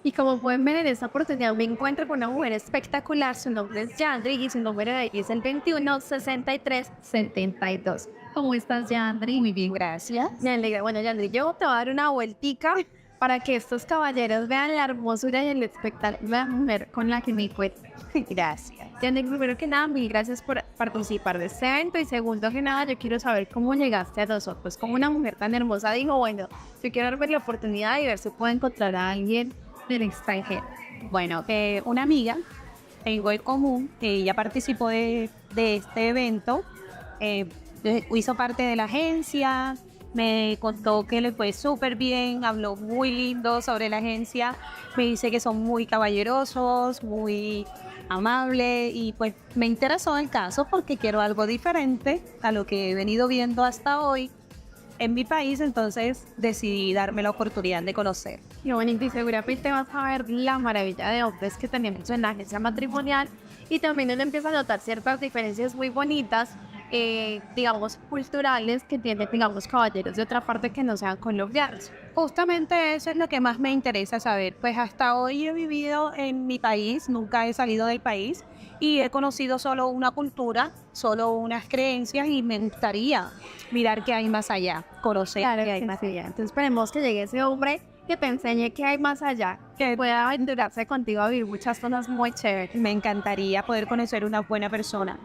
Y como pueden ver, en esta oportunidad me encuentro con una mujer espectacular. Su nombre es Yandri y su número de ID es el 216372. ¿Cómo estás, Yandri? Muy bien, gracias. Me alegra. Bueno, Yandri, yo te voy a dar una vueltica para que estos caballeros vean la hermosura y el espectáculo de la mujer con la que me encuentro. Gracias. Yandri, primero que nada, mil gracias por participar de este evento. Y segundo que nada, yo quiero saber cómo llegaste a nosotros. Como una mujer tan hermosa dijo, bueno, yo quiero ver la oportunidad y ver si puedo encontrar a alguien del extranjero. Bueno, una amiga tengo en común, ella participó de este evento, hizo parte de la agencia, me contó que le fue súper bien, habló muy lindo sobre la agencia, me dice que son muy caballerosos, muy amables, y pues me interesó el caso porque quiero algo diferente a lo que he venido viendo hasta hoy en mi país. Entonces decidí darme la oportunidad de conocer. Y bueno, y seguramente vas a ver la maravilla de hombres que tenemos en la agencia matrimonial, y también uno empieza a notar ciertas diferencias muy bonitas, digamos, culturales, que tienen, digamos, caballeros de otra parte que no sean colombianos. Justamente eso es lo que más me interesa saber. Pues hasta hoy he vivido en mi país, nunca he salido del país, y he conocido solo una cultura, solo unas creencias, y me gustaría mirar qué hay más allá, conocer qué hay más allá. Entonces esperemos que llegue ese hombre que te enseñe qué hay más allá, que pueda aventurarse contigo a vivir muchas cosas muy chéveres. Me encantaría poder conocer una buena persona.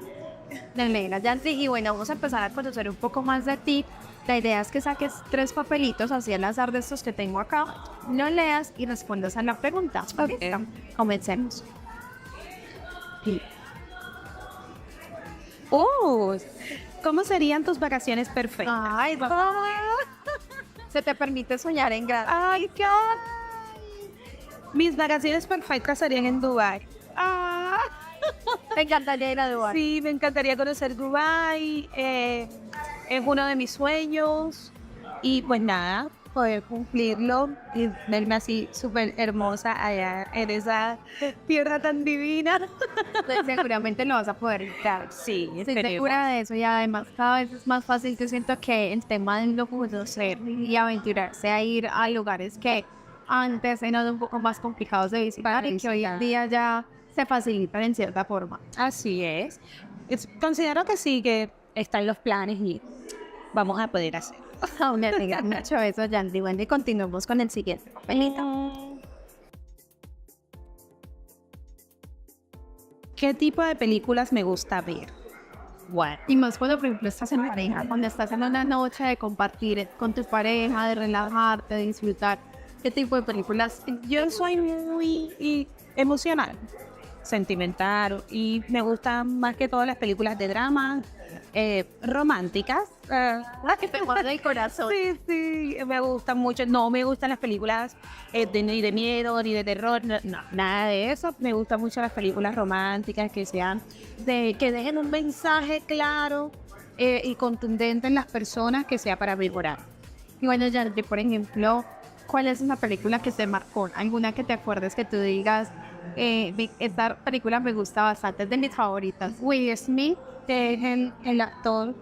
Dale, Yandri, y bueno, vamos a empezar a conocer un poco más de ti. La idea es que saques 3 papelitos así al azar de estos que tengo acá, lo leas y respondas a la pregunta. Okay. Comencemos. ¿Cómo serían tus vacaciones perfectas? Ay, se te permite soñar en grande. Ay, qué... Mis vacaciones perfectas serían en Dubái. Me encantaría ir a Dubái. Sí, me encantaría conocer Dubái. Es uno de mis sueños. Y pues nada, poder cumplirlo y verme así súper hermosa allá en esa tierra tan divina. Seguramente lo vas a poder lograr. Sí, estoy segura de eso, y además cada vez es más fácil. Yo siento que el tema de lo conocer y aventurarse a ir a lugares que antes eran un poco más complicados de visitar y que hoy en día ya se facilitan en cierta forma. Así es. Considero que sí, que están los planes y vamos a poder hacer. Me alegra mucho eso, Yandri. Bueno, y continuamos con el siguiente papelito. ¿Qué tipo de películas me gusta ver? Bueno, y más cuando, por ejemplo, estás en pareja, cuando estás en una noche de compartir con tu pareja, de relajarte, de disfrutar. ¿Qué tipo de películas? Yo soy muy emocional, sentimental, y me gustan más que todas las películas de drama, románticas. Que te guarda el corazón. Sí, me gustan mucho. No me gustan las películas ni de miedo, ni de terror, no, nada de eso. Me gustan mucho las películas románticas que que dejen un mensaje claro y contundente en las personas, que sea para mejorar. Y bueno, Yandri, por ejemplo, ¿cuál es una película que te marcó? ¿Alguna que te acuerdes que tú digas, esta película me gusta bastante, es de mis favoritas? Will Smith, que es el actor,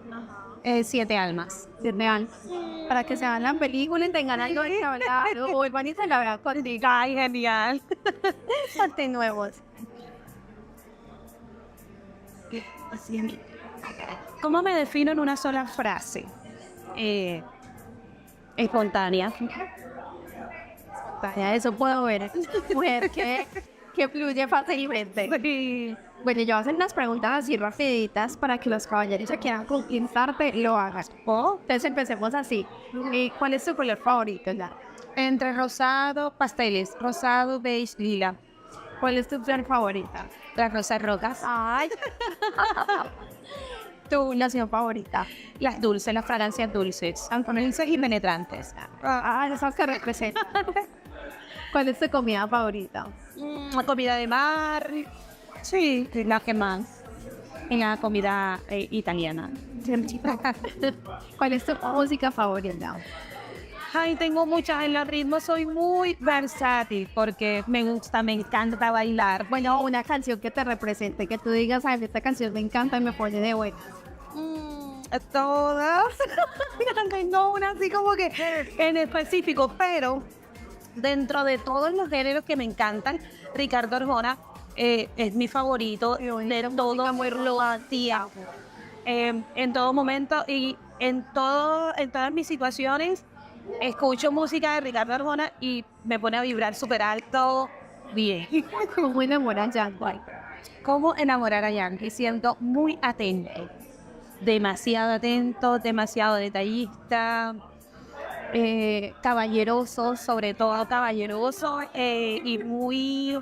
7 almas. 7 almas. Para que se vean la película y tengan algo de hablar, o van y se la vean contigo. Ay, genial. Bastante nuevos. ¿Cómo me defino en una sola frase? Espontánea. Vaya, eso puedo ver. Mujer que fluye fácilmente. Sí. Bueno, yo voy a hacer unas preguntas así rapiditas para que los caballeros que quieran conquistarte lo hagan. Entonces empecemos así. ¿Cuál es tu color favorito, ya? Entre rosado, pasteles, rosado, beige, lila. ¿Cuál es tu flor favorita? Las rosas rojas. Ay. ¿Tu nación favorita? Las dulces, las fragancias dulces. Dulces y penetrantes. Esas que representan. ¿Cuál es tu comida favorita? Comida de mar. Sí, la que más. Y la comida italiana. ¿Cuál es tu música favorita? Ay, tengo muchas en el ritmo, soy muy versátil porque me gusta, me encanta bailar. Bueno, una canción que te represente, que tú digas, ay, esta canción me encanta y me pone de buena. Todas. No tengo una así como que en específico, pero dentro de todos los géneros que me encantan, Ricardo Arjona es mi favorito de todo, muy romántica. En todo momento y en todas mis situaciones escucho música de Ricardo Arjona y me pone a vibrar súper alto, bien. ¿Cómo enamorar a Yankee? ¿Cómo enamorar a Yankee? Siendo muy atento, demasiado atento, demasiado detallista, caballeroso, sobre todo caballeroso y muy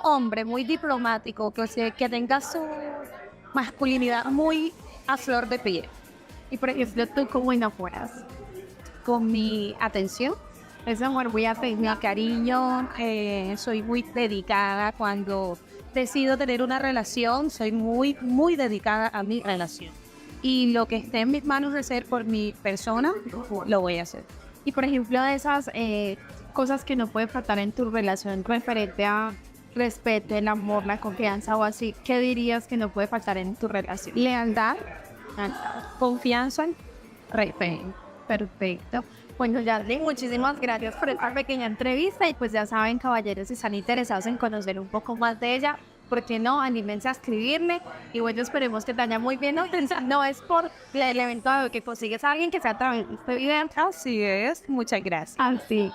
hombre, muy diplomático, que tenga su masculinidad muy a flor de piel. Y por ejemplo, ¿tú cómo enamoras? Con mi atención, Es amor muy atento. mi cariño, soy muy dedicada cuando decido tener una relación, soy muy, muy dedicada a mi relación. Y lo que esté en mis manos de hacer por mi persona, lo voy a hacer. Y por ejemplo, de esas cosas que no puede faltar en tu relación referente a respeto, el amor, la confianza o así, ¿qué dirías que no puede faltar en tu relación? Lealtad, confianza, respeto. Perfecto. Bueno, Yarly, muchísimas gracias por esta pequeña entrevista y pues ya saben, caballeros, si están interesados en conocer un poco más de ella, ¿por qué no? Anímense a escribirle y bueno, esperemos que te vaya muy bien. No es por el evento de que consigues a alguien que sea a través de este video. Así es, muchas gracias. Así.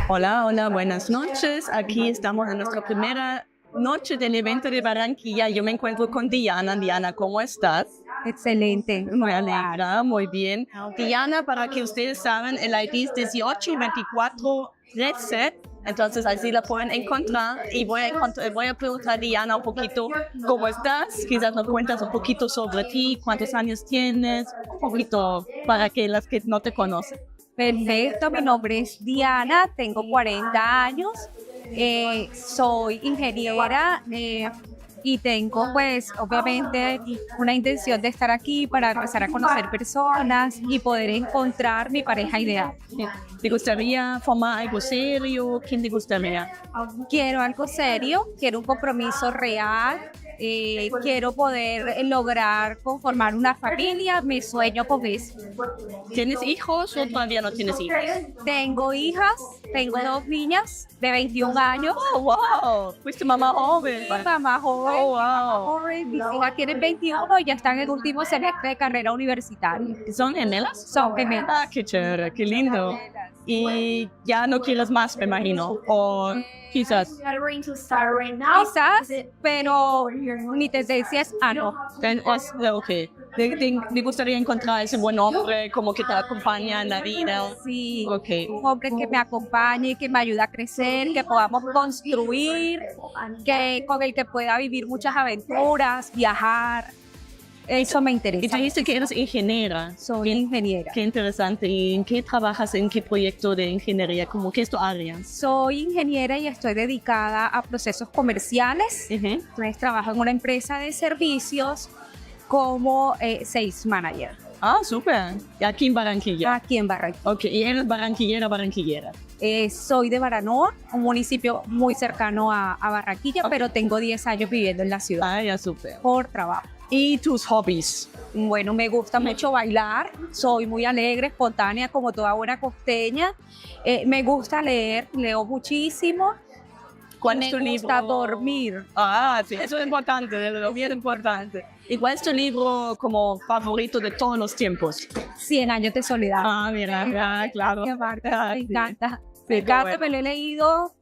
Hola, hola, buenas noches. Aquí estamos en nuestra primera noche del evento de Barranquilla. Yo me encuentro con Diana. Diana, ¿cómo estás? Excelente. Me alegra, muy bien. Diana, para que ustedes saben, el ID es 18 y 24 13. Entonces así la pueden encontrar y voy a preguntar a Diana un poquito cómo estás, quizás nos cuentas un poquito sobre ti, cuántos años tienes, un poquito para que las que no te conocen. Perfecto, mi nombre es Diana, tengo 40 años, soy ingeniera y tengo pues obviamente una intención de estar aquí para empezar a conocer personas y poder encontrar mi pareja ideal. ¿Te gustaría formar algo serio? ¿Quién te gustaría? Quiero algo serio, quiero un compromiso real. Quiero poder lograr conformar una familia, mi sueño con eso. ¿Tienes hijos o todavía no tienes hijos? Tengo hijas, tengo 2 niñas de 21 años. ¡Oh, wow! Fuiste mamá joven. Mamá joven, ¡Oh, wow! joven. Mis hijas tienen 21 y ya están en el último semestre de carrera universitaria. ¿Son gemelas? Son gemelas. Ah, qué chévere, qué lindo. Y ya no quieres más, me imagino. O quizás. Quizás, pero mi tendencia es no. Ok. ¿Te gustaría encontrar ese buen hombre como que te acompaña en la vida? Sí, Okay. un hombre que me acompañe, que me ayude a crecer, que podamos construir, con el que pueda vivir muchas aventuras, viajar. Eso me interesa. Y te dijiste que eres ingeniera. Soy ingeniera. Qué interesante. ¿Y en qué trabajas? ¿En qué proyecto de ingeniería? ¿Cómo qué es tu área? Soy ingeniera y estoy dedicada a procesos comerciales. Entonces trabajo en una empresa de servicios como Sales Manager. Ah, súper. ¿Y aquí en Barranquilla? Aquí en Barranquilla. Ok, ¿y eres barranquillera? Soy de Baranoa, un municipio muy cercano a Barranquilla, pero tengo 10 años viviendo en la ciudad. Ah, ya súper. Por trabajo. ¿Y tus hobbies? Bueno, me gusta mucho bailar, soy muy alegre, espontánea, como toda buena costeña. Me gusta leer, leo muchísimo ¿Cuál Me es tu gusta libro? dormir. Ah, sí, eso es importante, es bien importante. ¿Y cuál es tu libro como favorito de todos los tiempos? 100 años de soledad. Ah, mira, claro. Qué bárbaro, Ah, me sí. encanta. Sí, Me encanta, bueno. me lo he leído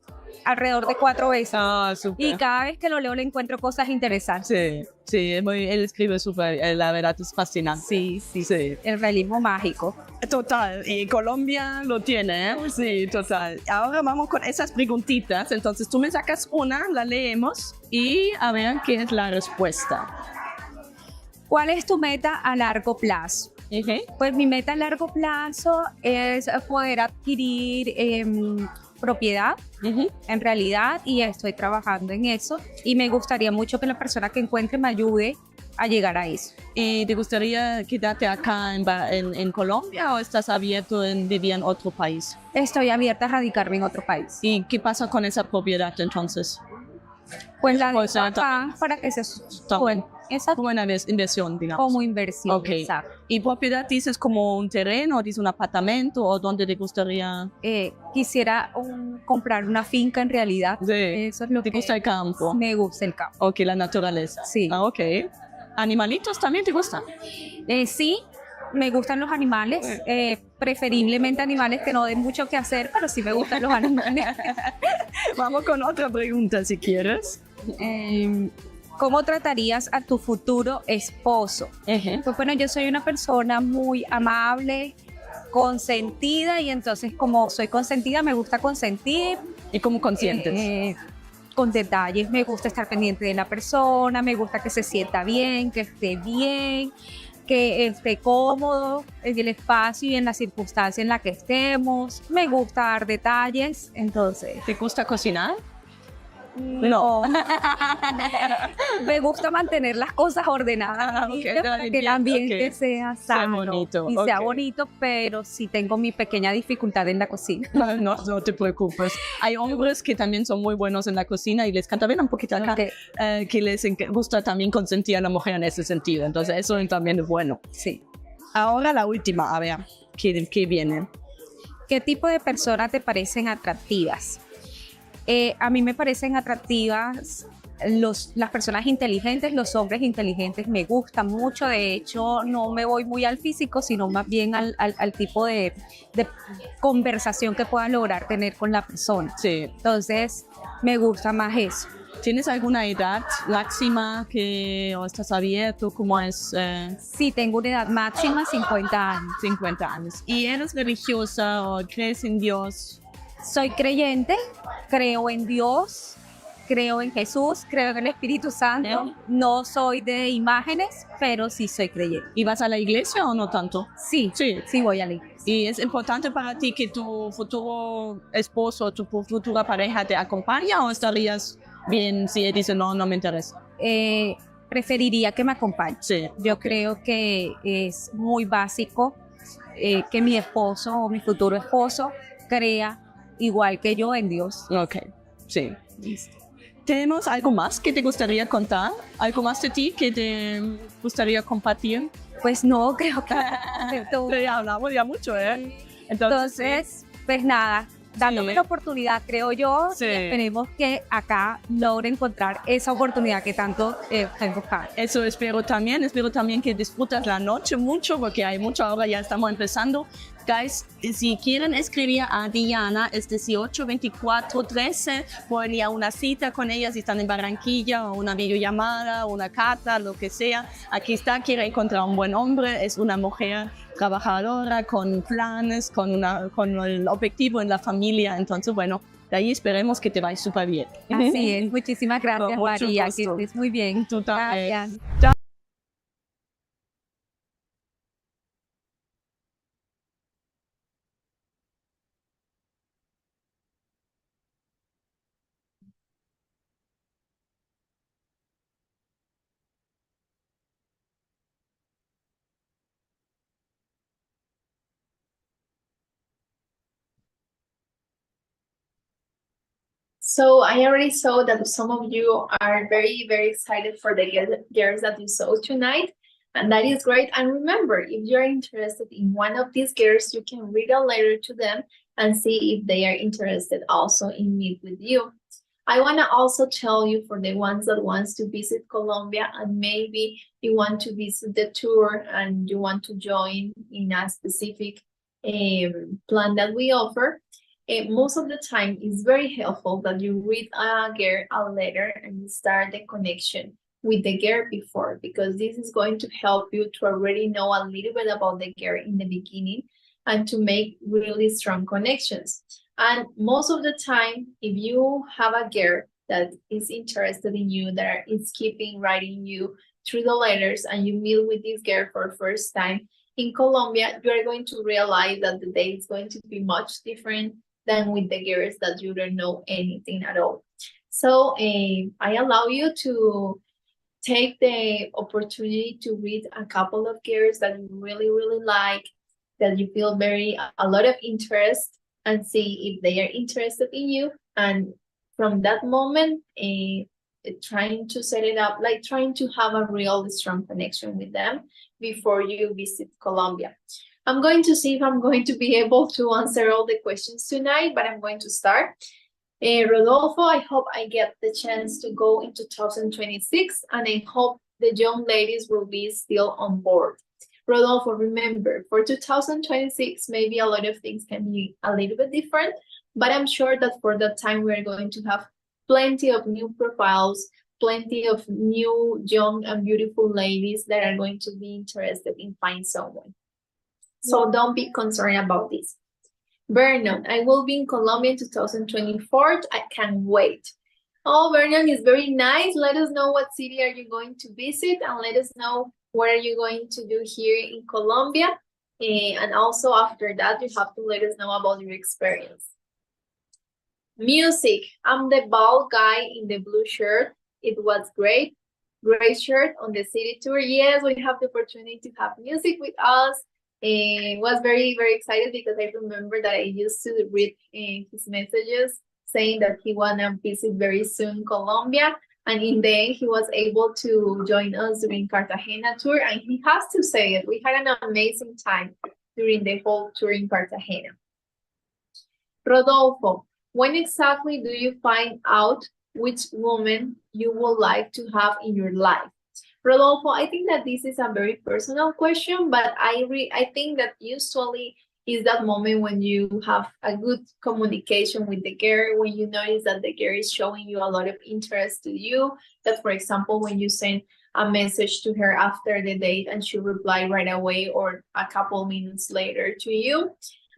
alrededor de 4 veces. Ah, súper. Y cada vez que lo leo le encuentro cosas interesantes. Sí, sí, él escribe súper, la verdad es fascinante. Sí. El realismo mágico. Total, y Colombia lo tiene, ¿eh? Sí, total. Ahora vamos con esas preguntitas, entonces tú me sacas una, la leemos y a ver qué es la respuesta. ¿Cuál es tu meta a largo plazo? Pues mi meta a largo plazo es poder adquirir propiedad, en realidad, y estoy trabajando en eso. Y me gustaría mucho que la persona que encuentre me ayude a llegar a eso. ¿Y te gustaría quedarte acá en Colombia o estás abierto en vivir en otro país? Estoy abierta a radicarme en otro país. ¿Y qué pasa con esa propiedad entonces? Pues la Pues, dejo acá para que se bueno, esa como una inversión, digamos. como inversión. Ok. Exacto. ¿Y propiedad dices como un terreno, dices un apartamento o dónde te gustaría? Quisiera comprar una finca en realidad. Sí. Eso es lo ¿Te que gusta el campo? me gusta el campo. Ok, la naturaleza. Sí. Ah, ok. ¿Animalitos también te gustan? Sí, me gustan los animales, preferiblemente animales que no den mucho que hacer, pero sí me gustan los animales. Vamos con otra pregunta si quieres. ¿Cómo tratarías a tu futuro esposo? Pues bueno, yo soy una persona muy amable, consentida, y entonces como soy consentida me gusta consentir. ¿Y cómo consientes? Con detalles, me gusta estar pendiente de la persona, me gusta que se sienta bien, que esté bien, que esté cómodo en el espacio y en la circunstancia en la que estemos. Me gusta dar detalles, entonces. ¿Te gusta cocinar? No. Me gusta mantener las cosas ordenadas, para que el ambiente sea sano bonito, y sea bonito, pero sí tengo mi pequeña dificultad en la cocina. No te preocupes. Hay hombres que también son muy buenos en la cocina y les canta bien un poquito acá, que les gusta también consentir a la mujer en ese sentido. Entonces eso también es bueno. Sí. Ahora la última, a ver, ¿qué viene? ¿Qué tipo de personas te parecen atractivas? A mí me parecen atractivas las personas inteligentes, los hombres inteligentes me gustan mucho. De hecho, no me voy muy al físico, sino más bien al tipo de conversación que pueda lograr tener con la persona. Sí. Entonces, me gusta más eso. ¿Tienes alguna edad máxima o estás abierto? ¿Cómo es? Sí, tengo una edad máxima, 50 años. 50 años. ¿Y eres religiosa o crees en Dios? Soy creyente, creo en Dios, creo en Jesús, creo en el Espíritu Santo. No soy de imágenes, pero sí soy creyente. ¿Y vas a la iglesia o no tanto? Sí voy a la iglesia. ¿Y es importante para ti que tu futuro esposo, tu futura pareja te acompañe o estarías bien si él dice no me interesa? Preferiría que me acompañe. Sí. Yo creo que es muy básico que mi esposo o mi futuro esposo crea igual que yo en Dios. Ok, sí. Listo. ¿Tenemos algo más que te gustaría contar? ¿Algo más de ti que te gustaría compartir? Pues no, creo que Ya hablamos ya mucho, ¿eh? Entonces, pues nada, dándome la oportunidad, creo yo, y esperemos que acá logre encontrar esa oportunidad que tanto está buscando. Eso espero también que disfrutas la noche mucho, porque hay mucho, ahora ya estamos empezando. Guys, si quieren escribir a Diana, es 182413, pueden ir a una cita con ella si están en Barranquilla, o una videollamada, una carta, lo que sea. Aquí está, quiere encontrar un buen hombre, es una mujer trabajadora, con planes, con el objetivo en la familia. Entonces, bueno, de ahí esperemos que te vaya súper bien. Así es, muchísimas gracias, María, que estés muy bien. Tú también. Gracias. Chao. So I already saw that some of you are very, very excited for the girls that you saw tonight. And that is great. And remember, if you're interested in one of these girls, you can read a letter to them and see if they are interested also in meet with you. I want to also tell you, for the ones that wants to visit Colombia and maybe you want to visit the tour and you want to join in a specific plan that we offer, most of the time it's very helpful that you read a letter and you start the connection with the girl before, because this is going to help you to already know a little bit about the girl in the beginning and to make really strong connections. And most of the time, if you have a girl that is interested in you, that is keeping writing you through the letters, and you meet with this girl for the first time in Colombia, you are going to realize that the day is going to be much different than with the girls that you don't know anything at all. So I allow you to take the opportunity to read a couple of girls that you really, really like, that you feel a lot of interest, and see if they are interested in you. And from that moment, trying to set it up, like trying to have a real strong connection with them before you visit Colombia. I'm going to see if I'm going to be able to answer all the questions tonight, but I'm going to start. Rodolfo, I hope I get the chance to go in 2026, and I hope the young ladies will be still on board. Rodolfo, remember, for 2026, maybe a lot of things can be a little bit different, but I'm sure that for that time, we're going to have plenty of new profiles, plenty of new, young, and beautiful ladies that are going to be interested in finding someone. So don't be concerned about this. Vernon, I will be in Colombia in 2024. I can't wait. Oh, Vernon is very nice. Let us know what city are you going to visit, and let us know what are you going to do here in Colombia. And also after that, you have to let us know about your experience. Music. I'm the bald guy in the blue shirt. It was great. Gray shirt on the city tour. Yes, we have the opportunity to have music with us. Was very, very excited because I remember that I used to read his messages saying that he wanna visit very soon Colombia, and in the end he was able to join us during Cartagena tour, and he has to say it, we had an amazing time during the whole tour in Cartagena. Rodolfo, when exactly do you find out which woman you would like to have in your life? Rodolfo, I think that this is a very personal question, but I think that usually is that moment when you have a good communication with the girl, when you notice that the girl is showing you a lot of interest to you, that for example, when you send a message to her after the date and she replied right away or a couple minutes later to you.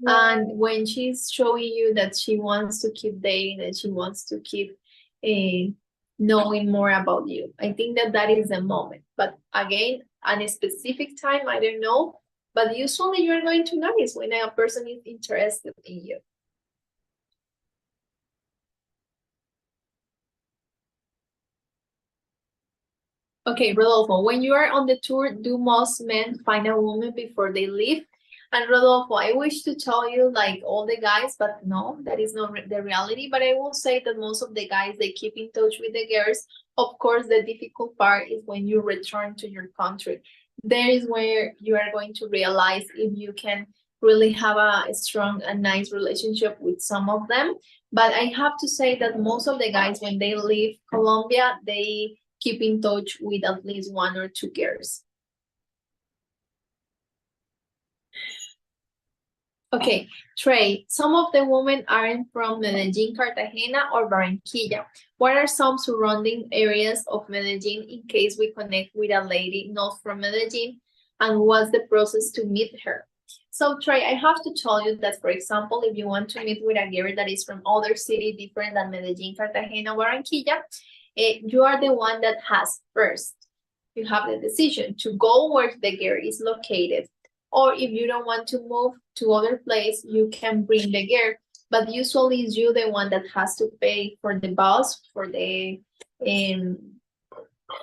And when she's showing you that she wants to keep dating, that she wants to keep knowing more about you. I think that that is the moment. But again, at a specific time, I don't know. But usually you're going to notice when a person is interested in you. Okay, Rodolfo, when you are on the tour, do most men find a woman before they leave? And Rodolfo, I wish to tell you like all the guys, but no, that is not the reality. But I will say that most of the guys, they keep in touch with the girls. Of course, the difficult part is when you return to your country. There is where you are going to realize if you can really have a strong and nice relationship with some of them. But I have to say that most of the guys, when they leave Colombia, they keep in touch with at least one or two girls. Okay, Trey, some of the women aren't from Medellin, Cartagena, or Barranquilla. What are some surrounding areas of Medellin in case we connect with a lady not from Medellin? And what's the process to meet her? So, Trey, I have to tell you that, for example, if you want to meet with a girl that is from other city different than Medellin, Cartagena, Barranquilla, you are the one that has first. You have the decision to go where the girl is located. Or if you don't want to move to other place, you can bring the girl. But usually it's you the one that has to pay for the bus, for the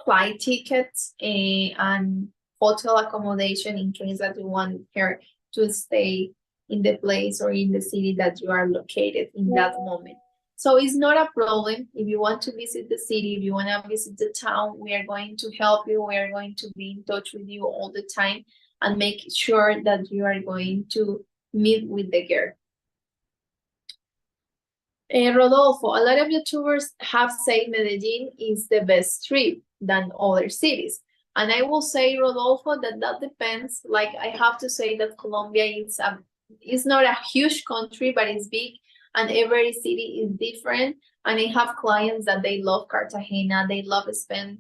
flight tickets, and hotel accommodation in case that you want her to stay in the place or in the city that you are located in that moment. So it's not a problem. If you want to visit the city, if you want to visit the town, we are going to help you. We are going to be in touch with you all the time and make sure that you are going to meet with the girl. Rodolfo, a lot of YouTubers have said Medellin is the best trip than other cities. And I will say, Rodolfo, that depends. Like, I have to say that Colombia is not a huge country, but it's big, and every city is different. And I have clients that they love Cartagena, they love spend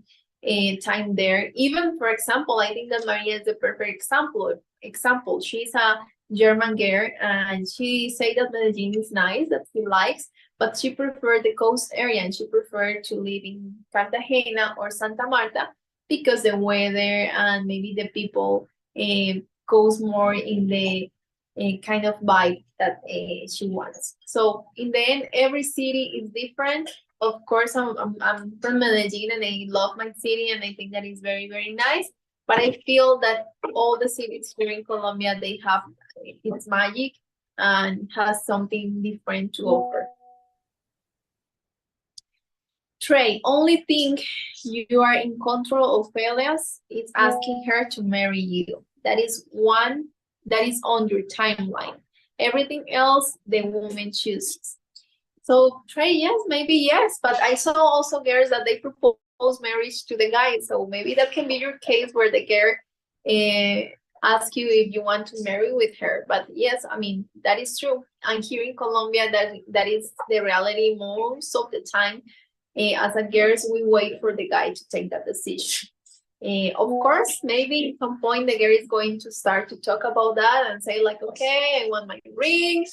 time there. Even, for example, I think that Maria is the perfect example. She's a German girl, and she say that Medellin is nice, that she likes, but she preferred the coast area, and she preferred to live in Cartagena or Santa Marta because the weather and maybe the people goes more in the kind of vibe that she wants. So in the end, every city is different. Of course, I'm from Medellin, and I love my city, and I think that is very, very nice. But I feel that all the cities here in Colombia, they have its magic and has something different to offer. Trey, only thing you are in control of Elias is asking her to marry you. That is one that is on your timeline. Everything else, the woman chooses. So Trey, yes, maybe yes, but I saw also girls that they propose marriage to the guy. So maybe that can be your case where the girl ask you if you want to marry with her. But yes, I mean, that is true. And here in Colombia, that is the reality most of the time. As a girls, we wait for the guy to take that decision. Of course, maybe at some point the girl is going to start to talk about that and say like, okay, I want my ring,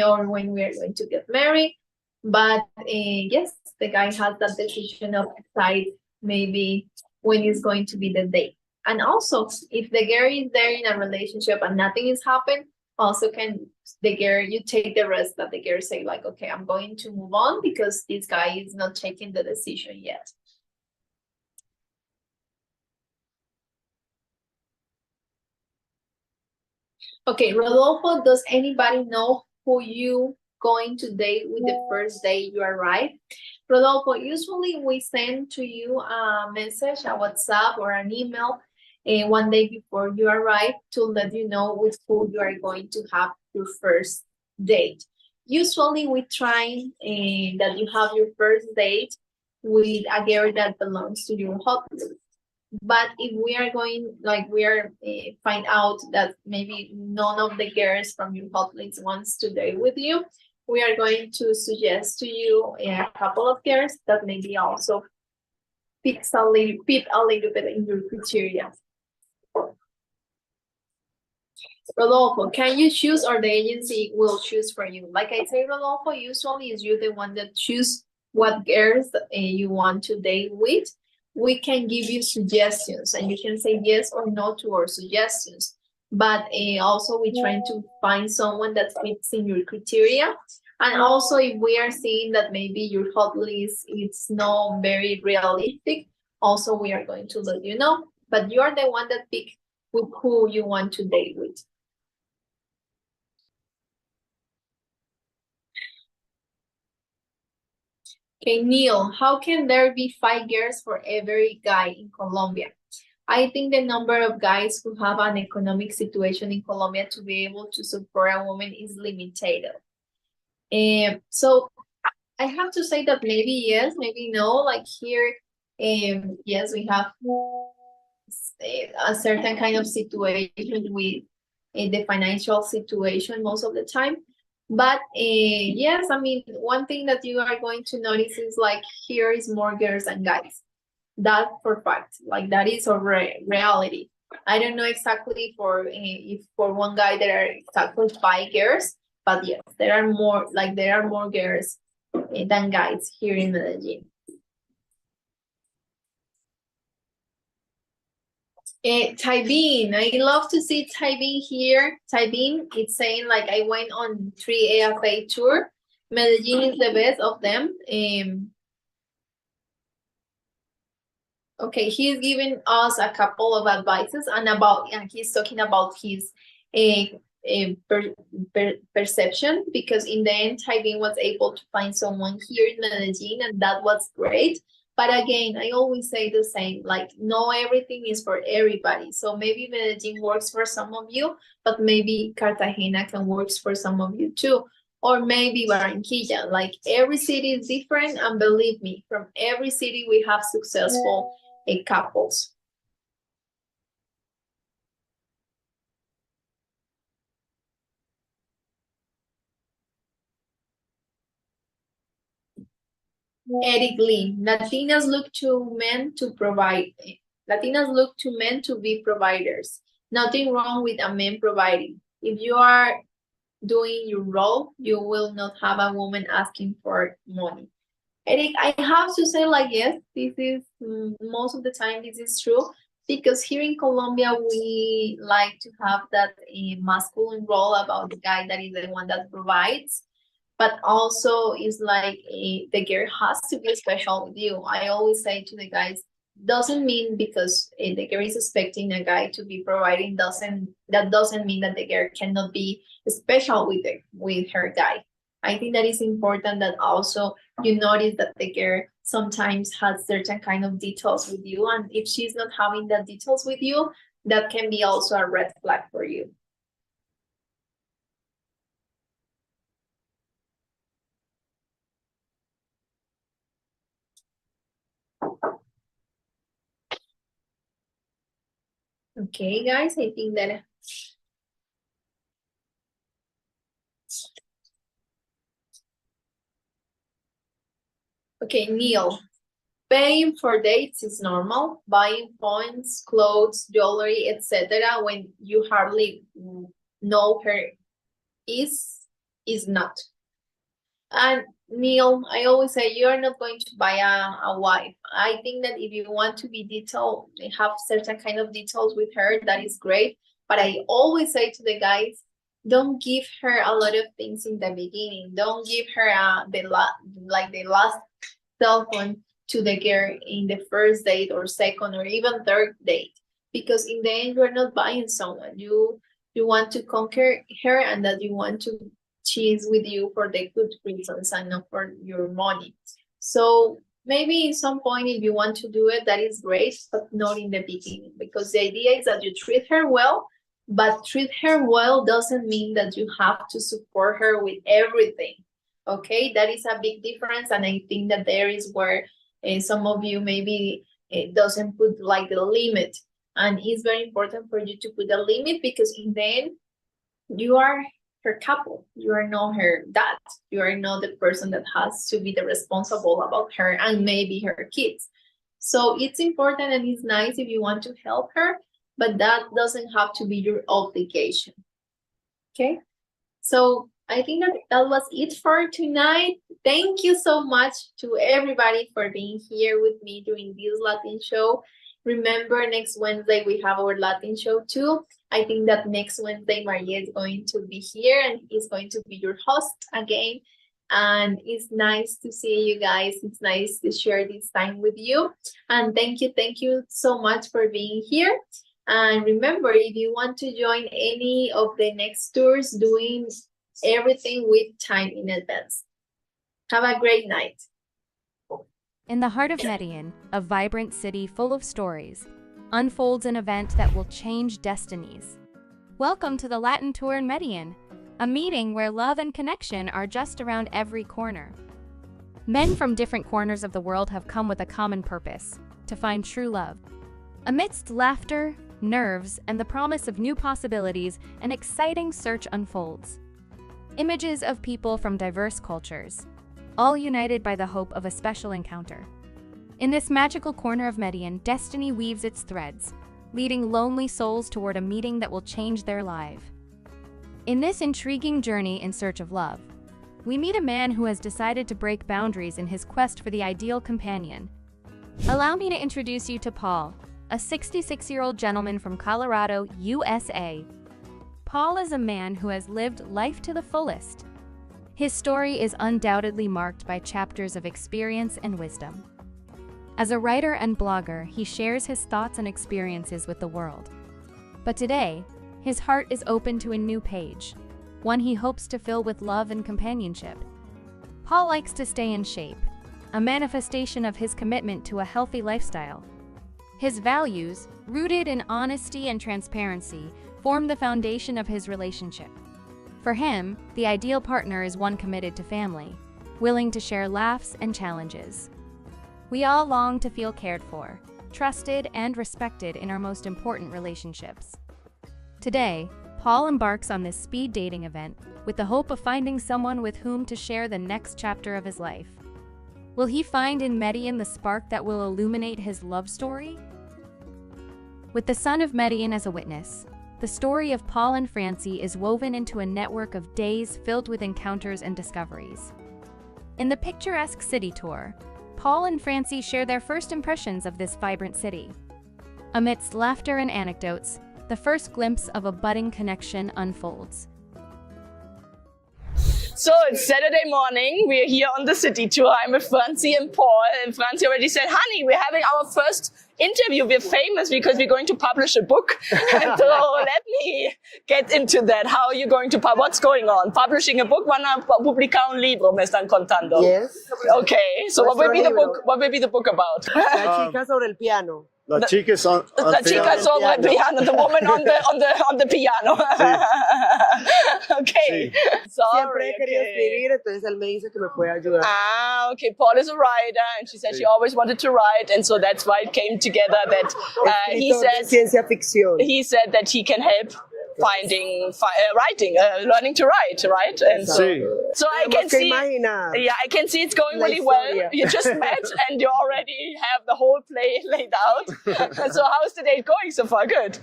or when we are going to get married. But yes, the guy has that decision of decide maybe when is going to be the date. And also, if the girl is there in a relationship and nothing is happened, also can the girl, you take the rest that the girl say like, okay, I'm going to move on because this guy is not taking the decision yet. Okay, Rodolfo, does anybody know who you going to date with the first day you arrive? Rodolfo, usually we send to you a message, a WhatsApp or an email one day before you arrive to let you know with who you are going to have your first date. Usually we try that you have your first date with a girl that belongs to your hot list. But if we are going, like we are find out that maybe none of the girls from your hot list wants to date with you, we are going to suggest to you a couple of girls that maybe also fit a little bit in your criteria. Rodolfo, can you choose or the agency will choose for you? Like I say, Rodolfo, usually is you the one that choose what girls you want to date with. We can give you suggestions and you can say yes or no to our suggestions. But also we're trying to find someone that fits in your criteria. And also if we are seeing that maybe your hot list is not very realistic, also we are going to let you know. But you are the one that pick with who you want to date with. Okay, Neil, how can there be 5 girls for every guy in Colombia? I think the number of guys who have an economic situation in Colombia to be able to support a woman is limited. So I have to say that maybe yes, maybe no. Like here, yes, we have a certain kind of situation with the financial situation most of the time. But yes, I mean, one thing that you are going to notice is like here is more girls than guys. That for fact, like that is a reality. I don't know exactly for if for one guy there are exactly 5 girls, but yes, there are more girls than guys here in Medellin. Taibin, I love to see Taibin here. Taibin, it's saying like I went on 3 AFA tour. Medellin is the best of them. Okay, he's giving us a couple of advices and he's talking about his perception, because in the end, Taibin was able to find someone here in Medellin, and that was great. But again, I always say the same, like, no, everything is for everybody. So maybe Medellin works for some of you, but maybe Cartagena can work for some of you too. or maybe Barranquilla. Like every city is different, and believe me, from every city we have successful couples. Eric Lee, Latinas look to men to provide. Latinas look to men to be providers. Nothing wrong with a man providing. If you are doing your role, you will not have a woman asking for money. Eric, I have to say, like, yes, this is most of the time this is true, because here in Colombia we like to have that masculine role about the guy that is the one that provides, but also it's like the girl has to be special with you. I always say to the guys, doesn't mean because the girl is expecting a guy to be providing that doesn't mean that the girl cannot be special with her guy. I think that is important that also you notice that the girl sometimes has certain kind of details with you, and if she's not having that details with you, that can be also a red flag for you. Okay, guys, I think that okay, Neil. Paying for dates is normal. Buying phones, clothes, jewelry, etc. when you hardly know her is not. And Neil, I always say you are not going to buy a wife. I think that if you want to be detailed, have certain kind of details with her, that is great. But I always say to the guys, don't give her a lot of things in the beginning. Don't give her the last cell phone to the girl in the first date or second or even third date, because in the end you're not buying someone. You want to conquer her, and that you want to she's with you for the good reasons and not for your money. So maybe in some point, if you want to do it, that is great, but not in the beginning, because the idea is that you treat her well, but treat her well doesn't mean that you have to support her with everything. Okay, that is a big difference, and I think that there is where some of you maybe doesn't put like the limit, and it's very important for you to put a limit, because in the end you are her couple. You are not her dad. You are not the person that has to be the responsible about her and maybe her kids. So it's important and it's nice if you want to help her, but that doesn't have to be your obligation. Okay, so I think that was it for tonight. Thank you so much to everybody for being here with me during this Latin show. Remember, next Wednesday we have our Latin show too. I think that next Wednesday Maria is going to be here and is going to be your host again. And it's nice to see you guys. It's nice to share this time with you. And thank you so much for being here. And remember, if you want to join any of the next tours, doing everything with time in advance. Have a great night. In the heart of Medellin, a vibrant city full of stories, unfolds an event that will change destinies. Welcome to the Latin Tour in Medellin, a meeting where love and connection are just around every corner. Men from different corners of the world have come with a common purpose: to find true love. Amidst laughter, nerves, and the promise of new possibilities, an exciting search unfolds. Images of people from diverse cultures, all united by the hope of a special encounter. In this magical corner of Medellin, destiny weaves its threads, leading lonely souls toward a meeting that will change their life. In this intriguing journey in search of love, we meet a man who has decided to break boundaries in his quest for the ideal companion. Allow me to introduce you to Paul, a 66-year-old gentleman from Colorado, USA. Paul is a man who has lived life to the fullest. His story is undoubtedly marked by chapters of experience and wisdom. As a writer and blogger, he shares his thoughts and experiences with the world. But today, his heart is open to a new page, one he hopes to fill with love and companionship. Paul likes to stay in shape, a manifestation of his commitment to a healthy lifestyle. His values, rooted in honesty and transparency, form the foundation of his relationship. For him, the ideal partner is one committed to family, willing to share laughs and challenges. We all long to feel cared for, trusted, and respected in our most important relationships. Today, Paul embarks on this speed dating event with the hope of finding someone with whom to share the next chapter of his life. Will he find in Medellin the spark that will illuminate his love story? With the son of Medellin as a witness, the story of Paul and Francy is woven into a network of days filled with encounters and discoveries. In the picturesque city tour, Paul and Francy share their first impressions of this vibrant city. Amidst laughter and anecdotes, the first glimpse of a budding connection unfolds. So it's Saturday morning. We're here on the city tour. I'm with Francy and Paul. And Francy already said, honey, we're having our first interview. We're famous because we're going to publish a book. And so let me get into that. How are you going to what's going on? Publishing a book? Van a publicar un libro, me están contando. Yes. Okay. So what will be the book? What will be the book about? La chica sobre el piano. La chica sobre el piano. The woman on the piano. Okay. Siempre he querido escribir, entonces él me dice que me puede ayudar. Ah, okay. Paul is a writer, and she said she always wanted to write, and so that's why it came together. That he said that he can help writing, learning to write, right? And so I can see, I can see it's going really well. You just met and you already have the whole play laid out. So how's the date going so far? Good.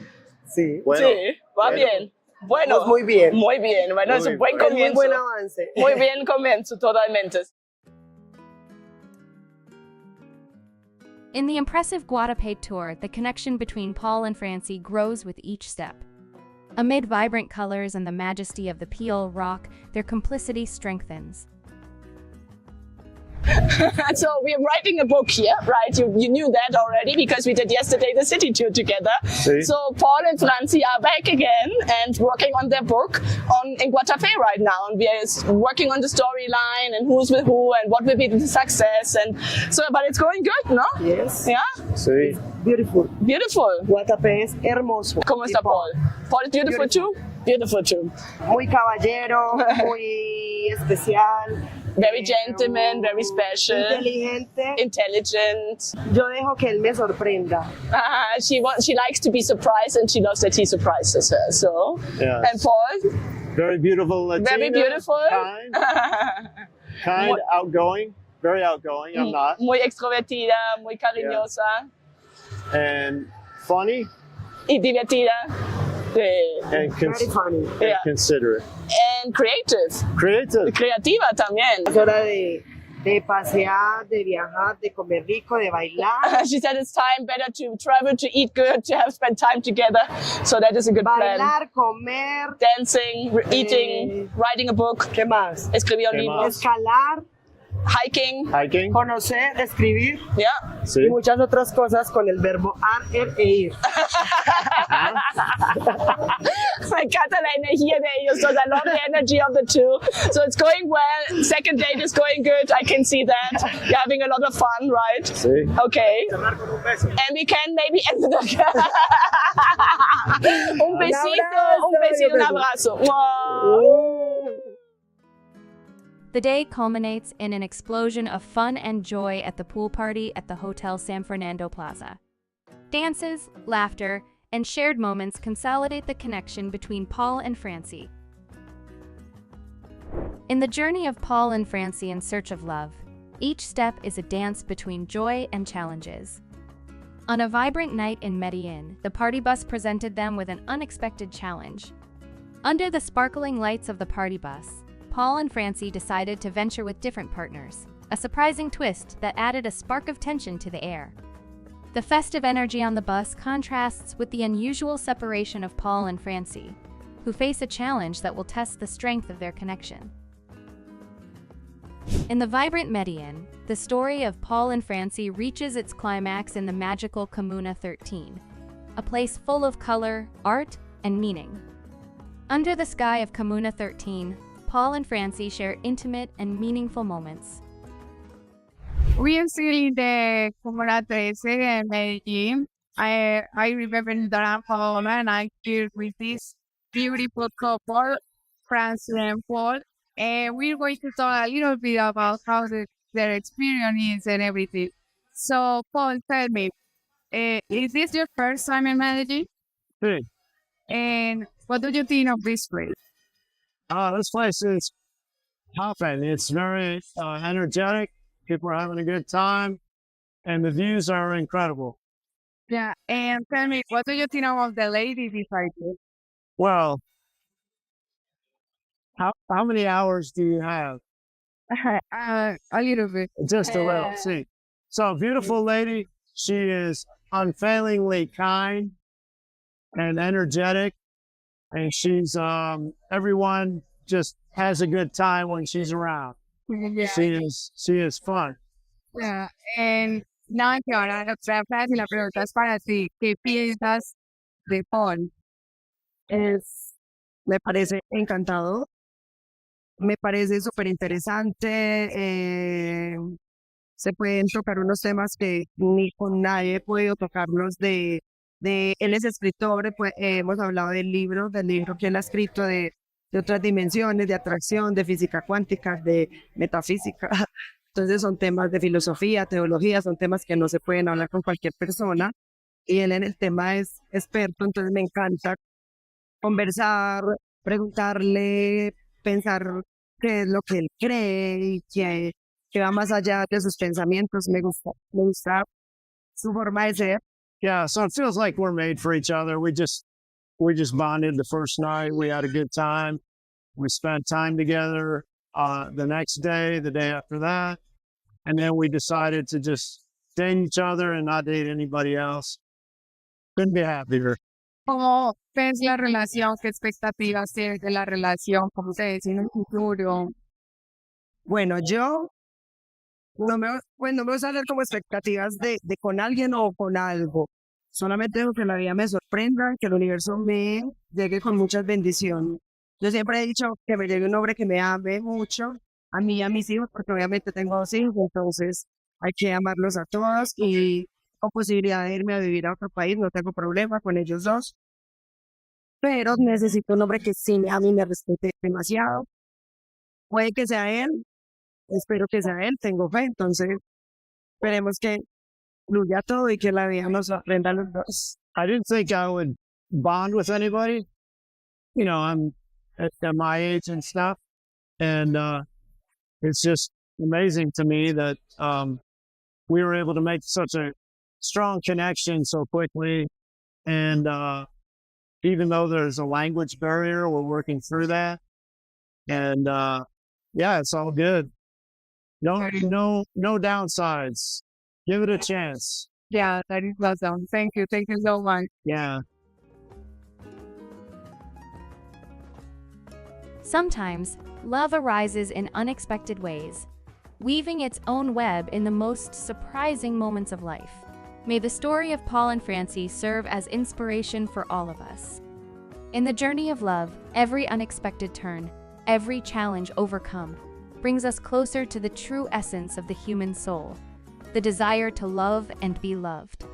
Sí. Sí, va bien. Bueno, muy bien. Muy bien. Bueno, es un buen comienzo. Muy buen avance. Muy bien comienzo, totalmente. In the impressive Guatape tour, the connection between Paul and Francy grows with each step. Amid vibrant colors and the majesty of the Peel rock, their complicity strengthens. So we're writing a book here, right? You knew that already because we did yesterday the city tour together. Sí. So Paul and Francy are back again and working on their book in Guatape right now. And we are working on the storyline and who's with who and what will be the success. And so, but it's going good, no? Yes. Yeah? Sí. Beautiful. Beautiful. Guatape es hermoso. ¿Cómo está Paul? Paul is beautiful too? Beautiful too. Muy caballero, muy especial. Very gentleman, very special. Inteligente. Intelligent. Yo dejo que él me sorprenda. She likes to be surprised and she loves that he surprises her. So, yes. And Paul? Very beautiful Latina. Very beautiful. Kind, outgoing. Very outgoing. I'm not. Muy extrovertida, muy cariñosa. Yeah. And funny. Y divertida. And Very funny. And considerate. And creative. Creative. Creativa también. Es hora de pasear, de viajar, de comer rico, de bailar. She said it's time better to travel, to eat good, to have spent time together. So that is a good plan. Bailar, comer. Dancing, eating, writing a book. ¿Qué más? Escribir un libro. Escalar. Hiking. Conocer, escribir. Yeah. Sí. Y muchas otras cosas con el verbo e ir. Me encanta la energía de ellos. So I love the energy of the two. So it's going well. Second date is going good. I can see that. You're having a lot of fun, right? Sí. Okay. And we can maybe end the un besito, un abrazo. Wow. The day culminates in an explosion of fun and joy at the pool party at the Hotel San Fernando Plaza. Dances, laughter, and shared moments consolidate the connection between Paul and Francy. In the journey of Paul and Francy in search of love, each step is a dance between joy and challenges. On a vibrant night in Medellin, the party bus presented them with an unexpected challenge. Under the sparkling lights of the party bus, Paul and Francy decided to venture with different partners, a surprising twist that added a spark of tension to the air. The festive energy on the bus contrasts with the unusual separation of Paul and Francy, who face a challenge that will test the strength of their connection. In the vibrant Medellin, the story of Paul and Francy reaches its climax in the magical Comuna 13, a place full of color, art, and meaning. Under the sky of Comuna 13, Paul and Francy share intimate and meaningful moments. We are still the Comuna 13 in Medellin. I remember that Paola and I here with this beautiful couple. Francy and Paul, and we're going to talk a little bit about how their experience is and everything. So, Paul, tell me, is this your first time in Medellin? Hey, And what do you think of this place? this place is popping. It's very energetic. People are having a good time, and the views are incredible. Yeah, and tell me, what do you think about the ladies beside you? Well, how many hours do you have? A little bit. Just a little. See, so beautiful lady. She is unfailingly kind and energetic, and she's everyone just has a good time when she's around. Yeah. She is fun. Yeah, and nada que ahora, o sea, Francis, la pregunta es para ti. ¿Qué piensas de Paul? Me parece encantador, me parece súper interesante. Se pueden tocar unos temas que ni con nadie he podido tocarlos él es escritor, pues, hemos hablado del libro que él ha escrito de otras dimensiones, de atracción, de física cuántica, de metafísica. Entonces son temas de filosofía, teología, son temas que no se pueden hablar con cualquier persona. Y él en el tema es experto, entonces me encanta conversar, preguntarle, pensar qué es lo que él cree y que va más allá de sus pensamientos. Me gusta su forma de ser. Yeah, so it feels like we're made for each other. We just bonded the first night. We had a good time. We spent time together the next day, the day after that. And then we decided to just date each other and not date anybody else. Couldn't be happier. ¿Cómo ves la relación? ¿Qué expectativas tienes de la relación? ¿Cómo te ves en el futuro? Bueno, yo no me voy a hacer como expectativas de con alguien o con algo. Solamente dejo que la vida me sorprenda, que el universo me llegue con muchas bendiciones. Yo siempre he dicho que me llegue un hombre que me ame mucho, a mí y a mis hijos, porque obviamente tengo 2 hijos, entonces hay que amarlos a todos y con posibilidad de irme a vivir a otro país, no tengo problema con ellos 2. Pero necesito un hombre que sí a mí me respete demasiado. Puede que sea él, espero que sea él, tengo fe, entonces esperemos que fluya todo y que la vida nos sorprenda a los 2. I didn't think I would bond with anybody. You know, I'm at my age and stuff. And it's just amazing to me that we were able to make such a strong connection so quickly. And even though there's a language barrier, we're working through that. And yeah, it's all good. No downsides. Give it a chance. Yeah, that is awesome. Thank you so much. Yeah. Sometimes, love arises in unexpected ways, weaving its own web in the most surprising moments of life. May the story of Paul and Francy serve as inspiration for all of us. In the journey of love, every unexpected turn, every challenge overcome, brings us closer to the true essence of the human soul, the desire to love and be loved.